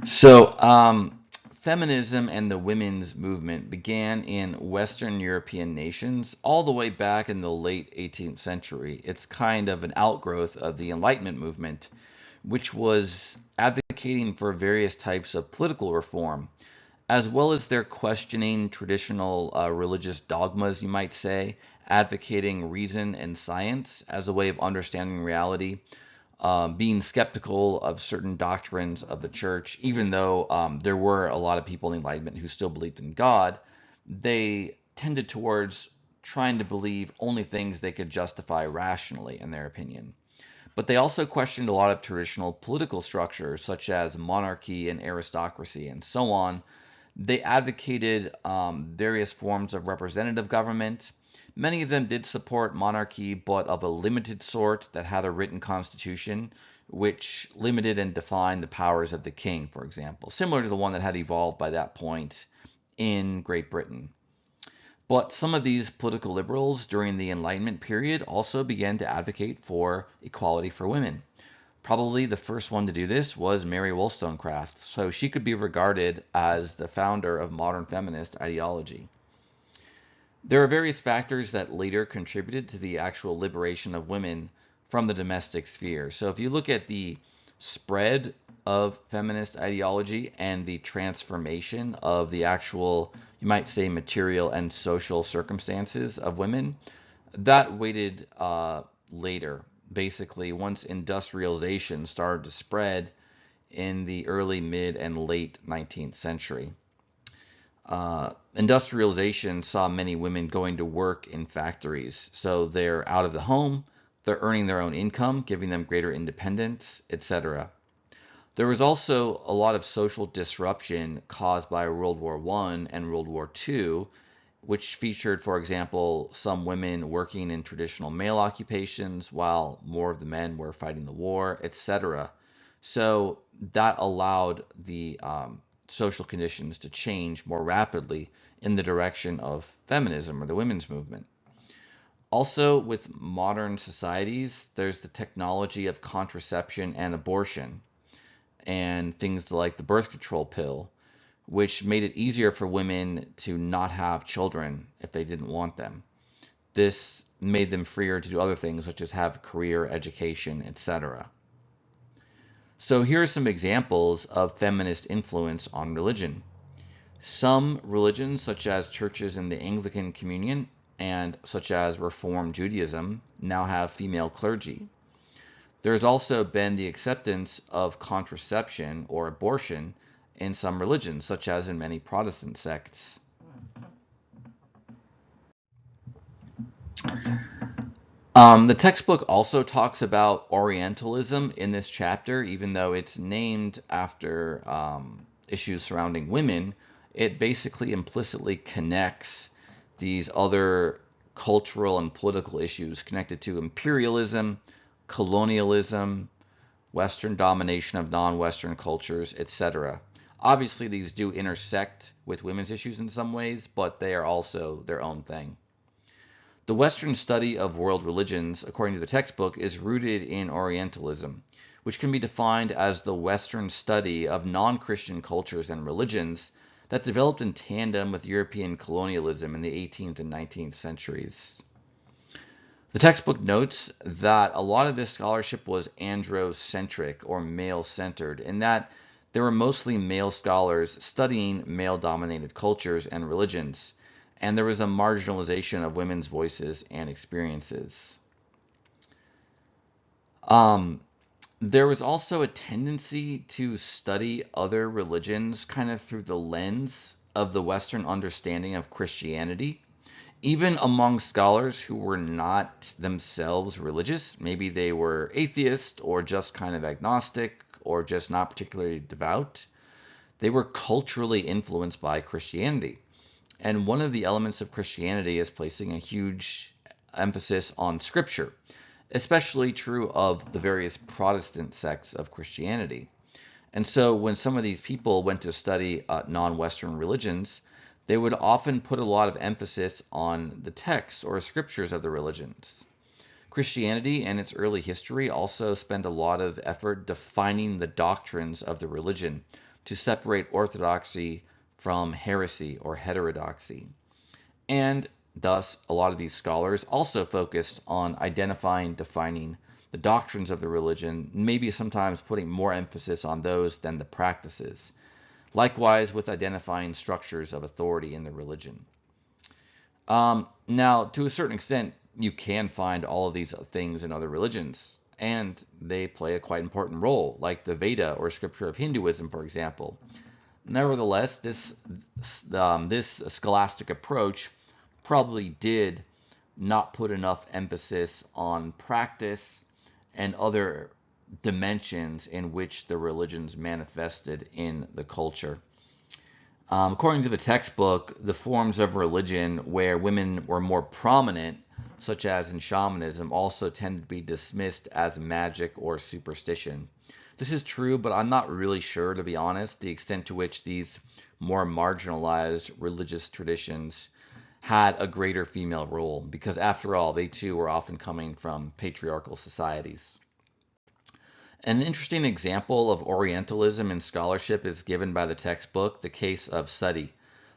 So, feminism and the women's movement began in Western European nations all the way back in the late 18th century. It's kind of an outgrowth of the Enlightenment movement, which was advocating for various types of political reform, as well as their questioning traditional religious dogmas, you might say, advocating reason and science as a way of understanding reality, being skeptical of certain doctrines of the church. Even though there were a lot of people in the Enlightenment who still believed in God, they tended towards trying to believe only things they could justify rationally, in their opinion. But they also questioned a lot of traditional political structures, such as monarchy and aristocracy and so on. They advocated various forms of representative government. Many of them did support monarchy, but of a limited sort that had a written constitution, which limited and defined the powers of the king, for example, similar to the one that had evolved by that point in Great Britain. But some of these political liberals during the Enlightenment period also began to advocate for equality for women. Probably the first one to do this was Mary Wollstonecraft, so she could be regarded as the founder of modern feminist ideology. There are various factors that later contributed to the actual liberation of women from the domestic sphere. So if you look at the spread of feminist ideology and the transformation of the actual, you might say, material and social circumstances of women, that waited later. Basically, once industrialization started to spread in the early, mid, and late 19th century. Industrialization saw many women going to work in factories. So they're out of the home, they're earning their own income, giving them greater independence, etc. There was also a lot of social disruption caused by World War I and World War II, which featured, for example, some women working in traditional male occupations while more of the men were fighting the war, etc. So that allowed the social conditions to change more rapidly in the direction of feminism or the women's movement. Also, with modern societies, there's the technology of contraception and abortion, and things like the birth control pill, which made it easier for women to not have children if they didn't want them. This made them freer to do other things, such as have career, education, etc. So here are some examples of feminist influence on religion. Some religions, such as churches in the Anglican Communion and such as Reform Judaism, now have female clergy. There has also been the acceptance of contraception or abortion in some religions, such as in many Protestant sects. The textbook also talks about Orientalism in this chapter, even though it's named after issues surrounding women. It basically implicitly connects these other cultural and political issues connected to imperialism, colonialism, Western domination of non-Western cultures, etc. Obviously, these do intersect with women's issues in some ways, but they are also their own thing. The Western study of world religions, according to the textbook, is rooted in Orientalism, which can be defined as the Western study of non-Christian cultures and religions that developed in tandem with European colonialism in the 18th and 19th centuries. The textbook notes that a lot of this scholarship was androcentric or male-centered, in that there were mostly male scholars studying male-dominated cultures and religions, and there was a marginalization of women's voices and experiences. There was also a tendency to study other religions kind of through the lens of the Western understanding of Christianity, even among scholars who were not themselves religious. Maybe they were atheist or just kind of agnostic or just not particularly devout. They were culturally influenced by Christianity. And one of the elements of Christianity is placing a huge emphasis on Scripture, especially true of the various Protestant sects of Christianity. And so when some of these people went to study non-Western religions, they would often put a lot of emphasis on the texts or scriptures of the religions. Christianity and its early history also spent a lot of effort defining the doctrines of the religion to separate orthodoxy from heresy or heterodoxy. And thus, a lot of these scholars also focused on identifying, defining the doctrines of the religion, maybe sometimes putting more emphasis on those than the practices. Likewise, with identifying structures of authority in the religion. Now, to a certain extent, you can find all of these things in other religions, and they play a quite important role, like the Veda or scripture of Hinduism, for example. Nevertheless, this scholastic approach probably did not put enough emphasis on practice and other dimensions in which the religions manifested in the culture. According to the textbook, the forms of religion where women were more prominent, such as in shamanism, also tend to be dismissed as magic or superstition. This is true, but I'm not really sure, to be honest, the extent to which these more marginalized religious traditions had a greater female role, because after all, they too were often coming from patriarchal societies. An interesting example of Orientalism in scholarship is given by the textbook, the case of Sati.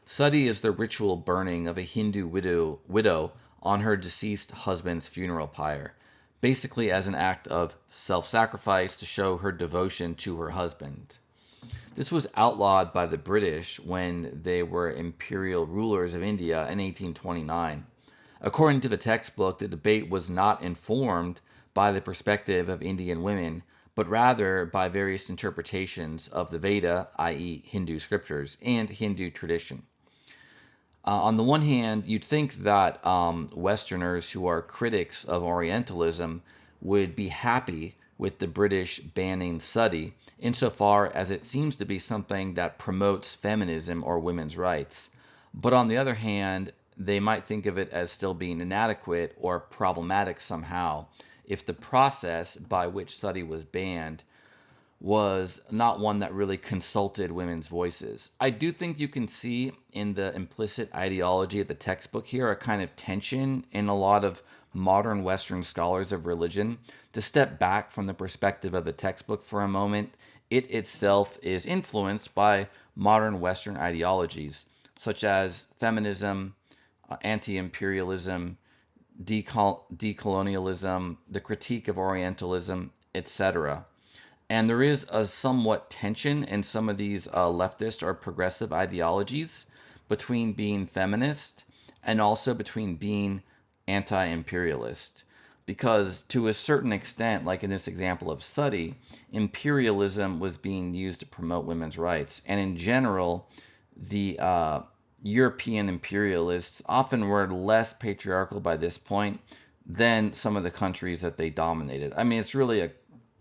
Sati is the ritual burning of a Hindu widow on her deceased husband's funeral pyre, basically as an act of self-sacrifice to show her devotion to her husband. This was outlawed by the British when they were imperial rulers of India in 1829. According to the textbook, the debate was not informed by the perspective of Indian women, but rather by various interpretations of the Veda, i.e. Hindu scriptures, and Hindu tradition. On the one hand, you'd think that Westerners who are critics of Orientalism would be happy with the British banning sati, insofar as it seems to be something that promotes feminism or women's rights. But on the other hand, they might think of it as still being inadequate or problematic somehow if the process by which sati was banned was not one that really consulted women's voices. I do think you can see in the implicit ideology of the textbook here a kind of tension in a lot of modern Western scholars of religion. To step back from the perspective of the textbook for a moment, it itself is influenced by modern Western ideologies, such as feminism, anti-imperialism, decolonialism, the critique of Orientalism, etc. And there is a somewhat tension in some of these leftist or progressive ideologies between being feminist and also between being anti-imperialist. Because to a certain extent, like in this example of Sati, imperialism was being used to promote women's rights. And in general, the European imperialists often were less patriarchal by this point than some of the countries that they dominated. I mean, it's really a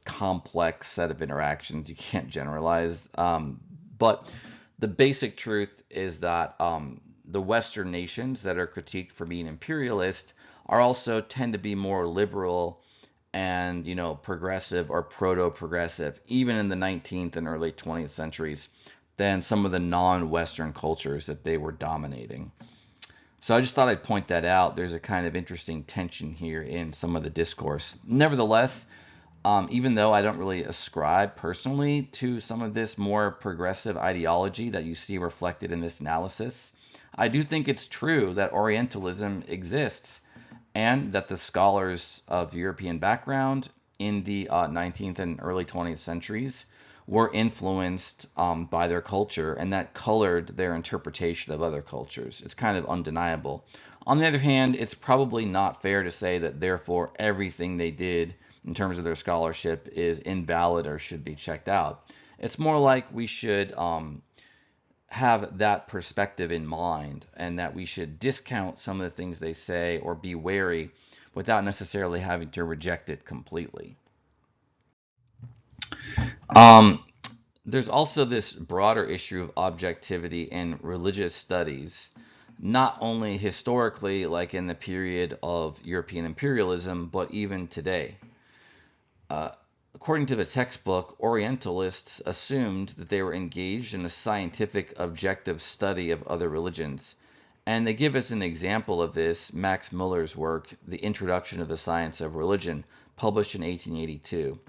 complex set of interactions. You can't generalize. But the basic truth is that the Western nations that are critiqued for being imperialist are also tend to be more liberal and progressive or proto-progressive, even in the 19th and early 20th centuries, than some of the non-Western cultures that they were dominating. So I just thought I'd point that out. There's a kind of interesting tension here in some of the discourse. Nevertheless, even though I don't really ascribe personally to some of this more progressive ideology that you see reflected in this analysis, I do think it's true that Orientalism exists and that the scholars of European background in the 19th and early 20th centuries were influenced by their culture, and that colored their interpretation of other cultures. It's kind of undeniable. On the other hand, it's probably not fair to say that therefore everything they did in terms of their scholarship is invalid or should be checked out. It's more like we should have that perspective in mind, and that we should discount some of the things they say or be wary without necessarily having to reject it completely. Um, there's also this broader issue of objectivity in religious studies, not only historically, like in the period of European imperialism, but even today. Uh, According to the textbook, Orientalists assumed that they were engaged in a scientific, objective study of other religions. And they give us an example of this, Max Muller's work, The Introduction of the Science of Religion, published in 1882.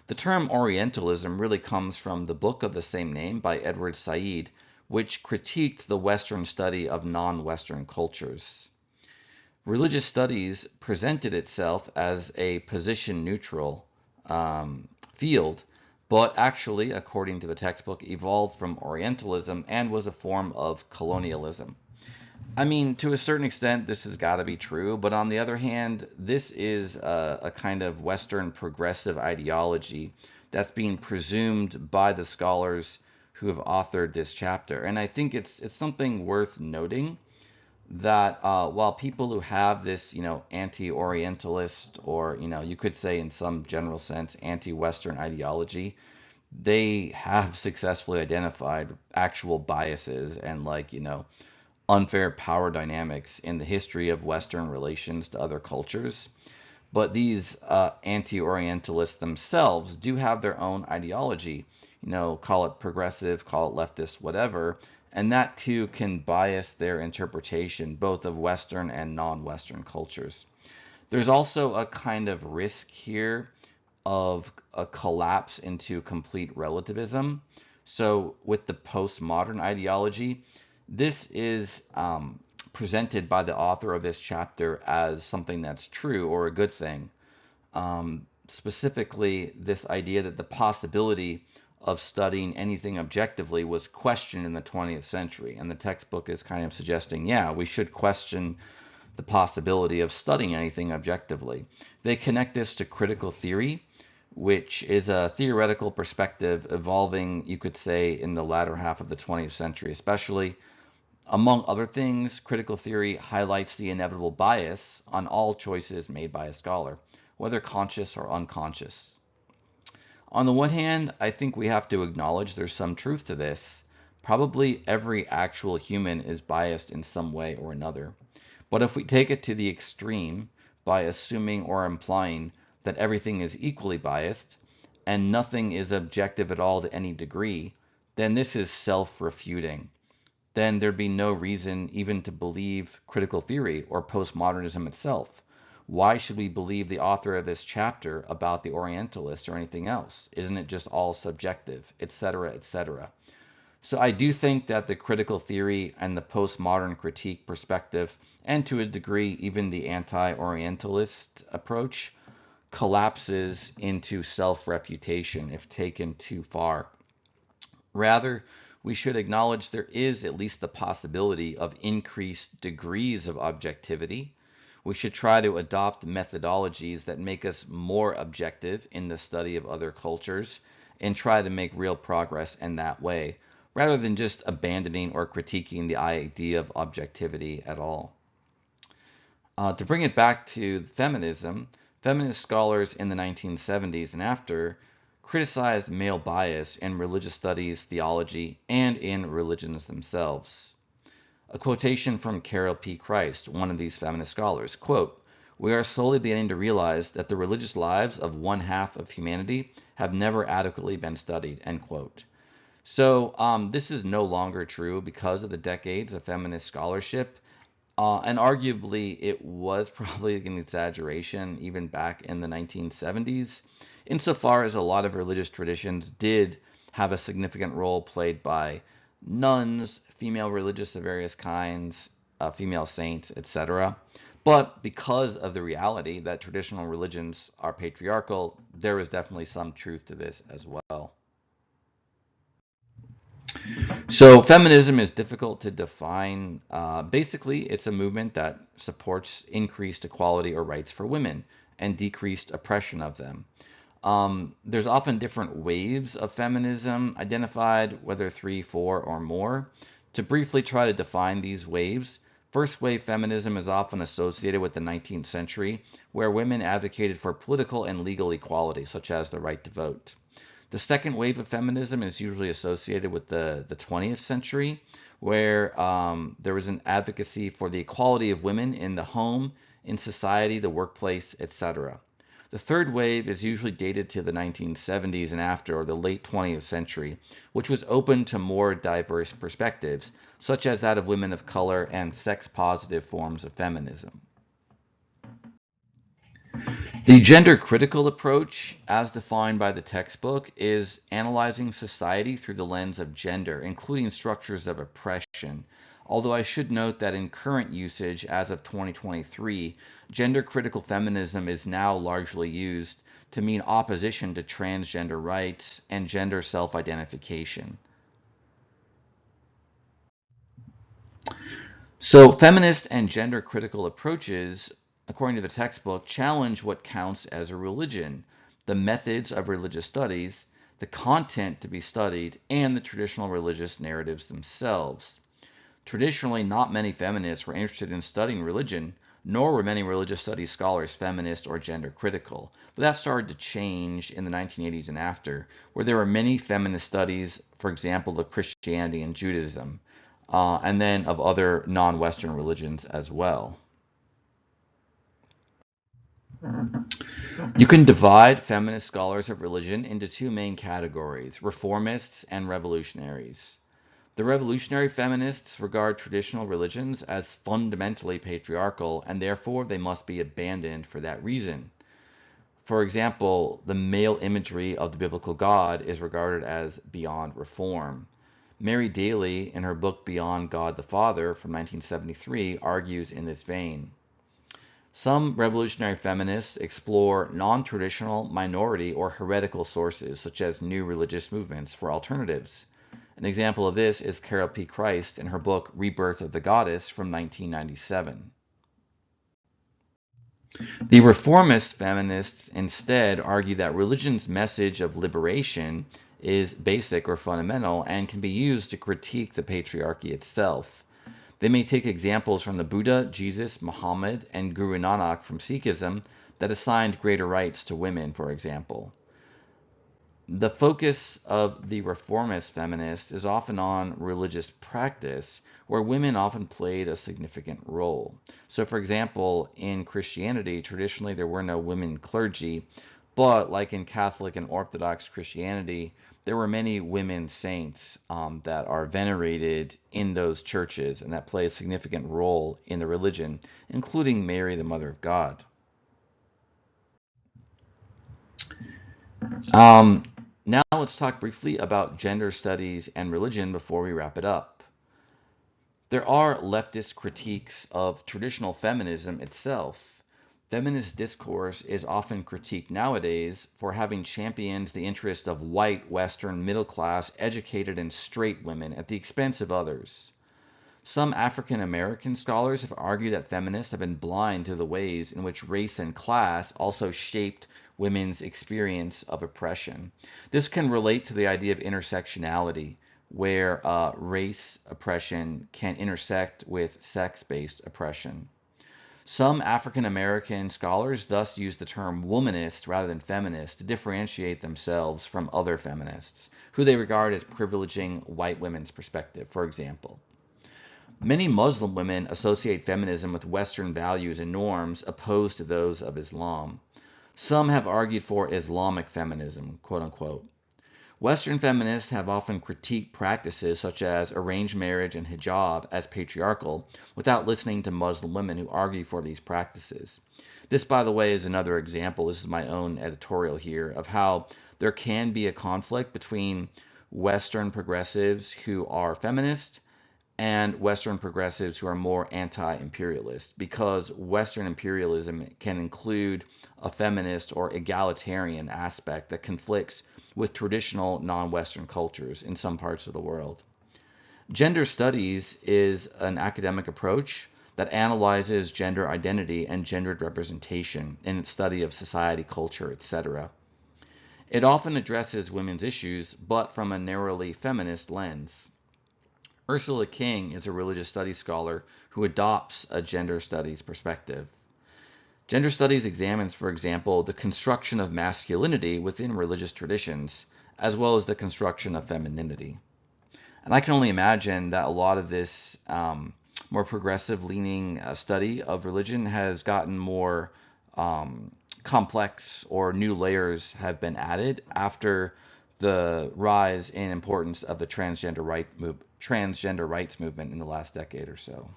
The term Orientalism really comes from the book of the same name by Edward Said, which critiqued the Western study of non-Western cultures. Religious studies presented itself as a position-neutral field, but actually, according to the textbook, evolved from Orientalism and was a form of colonialism. I mean, to a certain extent, this has got to be true, but on the other hand, this is a kind of Western progressive ideology that's being presumed by the scholars who have authored this chapter. And I think it's something worth noting that while people who have this, anti-Orientalist or, you could say in some general sense, anti-Western ideology, they have successfully identified actual biases and unfair power dynamics in the history of Western relations to other cultures. But these anti-Orientalists themselves do have their own ideology, call it progressive, call it leftist, whatever, and that too can bias their interpretation both of Western and non-Western cultures. There's also a kind of risk here of a collapse into complete relativism. So with the postmodern ideology, this is presented by the author of this chapter as something that's true or a good thing. Specifically, this idea that the possibility of studying anything objectively was questioned in the 20th century. And the textbook is kind of suggesting, yeah, we should question the possibility of studying anything objectively. They connect this to critical theory, which is a theoretical perspective evolving, you could say, in the latter half of the 20th century, especially. Among other things, critical theory highlights the inevitable bias on all choices made by a scholar, whether conscious or unconscious. On the one hand, I think we have to acknowledge there's some truth to this. Probably every actual human is biased in some way or another. But if we take it to the extreme by assuming or implying that everything is equally biased, and nothing is objective at all to any degree, then this is self-refuting. Then there'd be no reason even to believe critical theory or postmodernism itself. Why should we believe the author of this chapter about the Orientalists or anything else? Isn't it just all subjective, etc., etc.? So I do think that the critical theory and the postmodern critique perspective, and to a degree even the anti-Orientalist approach, collapses into self-refutation if taken too far. Rather, we should acknowledge there is at least the possibility of increased degrees of objectivity. We should try to adopt methodologies that make us more objective in the study of other cultures and try to make real progress in that way, rather than just abandoning or critiquing the idea of objectivity at all. To bring it back to feminism, feminist scholars in the 1970s and after criticized male bias in religious studies, theology, and in religions themselves. A quotation from Carol P. Christ, one of these feminist scholars, quote, "We are slowly beginning to realize that the religious lives of one half of humanity have never adequately been studied," end quote. So this is no longer true because of the decades of feminist scholarship. And arguably, it was probably an exaggeration even back in the 1970s, insofar as a lot of religious traditions did have a significant role played by nuns, female religious of various kinds, female saints, etc. But because of the reality that traditional religions are patriarchal, there is definitely some truth to this as well. So feminism is difficult to define. Basically, it's a movement that supports increased equality or rights for women and decreased oppression of them. There's often different waves of feminism identified, whether 3, 4, or more. To briefly try to define these waves, first wave feminism is often associated with the 19th century, where women advocated for political and legal equality, such as the right to vote. The second wave of feminism is usually associated with the 20th century, where there was an advocacy for the equality of women in the home, in society, the workplace, etc. The third wave is usually dated to the 1970s and after, or the late 20th century, which was open to more diverse perspectives, such as that of women of color and sex-positive forms of feminism. The gender-critical approach, as defined by the textbook, is analyzing society through the lens of gender, including structures of oppression. Although I should note that in current usage, as of 2023, gender-critical feminism is now largely used to mean opposition to transgender rights and gender self-identification. So feminist and gender-critical approaches, according to the textbook, challenge what counts as a religion, the methods of religious studies, the content to be studied, and the traditional religious narratives themselves. Traditionally, not many feminists were interested in studying religion, nor were many religious studies scholars feminist or gender critical. But that started to change in the 1980s and after, where there were many feminist studies, for example, of Christianity and Judaism, and then of other non-Western religions as well. You can divide feminist scholars of religion into two main categories, reformists and revolutionaries. The revolutionary feminists regard traditional religions as fundamentally patriarchal, and therefore they must be abandoned for that reason. For example, the male imagery of the biblical God is regarded as beyond reform. Mary Daly, in her book Beyond God the Father from 1973, argues in this vein. Some revolutionary feminists explore non-traditional, minority, or heretical sources, such as new religious movements, for alternatives. An example of this is Carol P. Christ in her book Rebirth of the Goddess from 1997. The reformist feminists instead argue that religion's message of liberation is basic or fundamental and can be used to critique the patriarchy itself. They may take examples from the Buddha, Jesus, Muhammad, and Guru Nanak from Sikhism that assigned greater rights to women, for example. The focus of the reformist feminists is often on religious practice, where women often played a significant role. So, for example, in Christianity, traditionally there were no women clergy, But like in Catholic and Orthodox Christianity, there were many women saints that are venerated in those churches and that play a significant role in the religion, including Mary, the Mother of God. Um, Now let's talk briefly about gender studies and religion before we wrap it up. There are leftist critiques of traditional feminism itself. Feminist discourse is often critiqued nowadays for having championed the interest of white, Western, middle class, educated, and straight women at the expense of others. Some African American scholars have argued that feminists have been blind to the ways in which race and class also shaped women's experience of oppression. This can relate to the idea of intersectionality, where race oppression can intersect with sex-based oppression. Some African American scholars thus use the term womanist rather than feminist to differentiate themselves from other feminists, who they regard as privileging white women's perspective, for example. Many Muslim women associate feminism with Western values and norms opposed to those of Islam. Some have argued for Islamic feminism, quote unquote. Western feminists have often critiqued practices such as arranged marriage and hijab as patriarchal without listening to Muslim women who argue for these practices. This, by the way, is another example, this is my own editorial here, of how there can be a conflict between Western progressives who are feminist and Western progressives who are more anti-imperialist, because Western imperialism can include a feminist or egalitarian aspect that conflicts with traditional non-Western cultures in some parts of the world. Gender studies is an academic approach that analyzes gender identity and gendered representation in its study of society, culture, etc. It often addresses women's issues, but from a narrowly feminist lens. Ursula King is a religious studies scholar who adopts a gender studies perspective. Gender studies examines, for example, the construction of masculinity within religious traditions, as well as the construction of femininity. And I can only imagine that a lot of this more progressive leaning study of religion has gotten more complex, or new layers have been added after the rise in importance of the transgender rights movement in the last decade or so.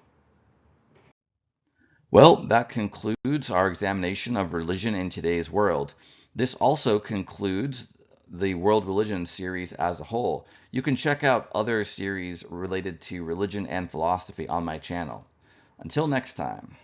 Well, that concludes our examination of religion in today's world. This also concludes the World Religion series as a whole. You can check out other series related to religion and philosophy on my channel. Until next time.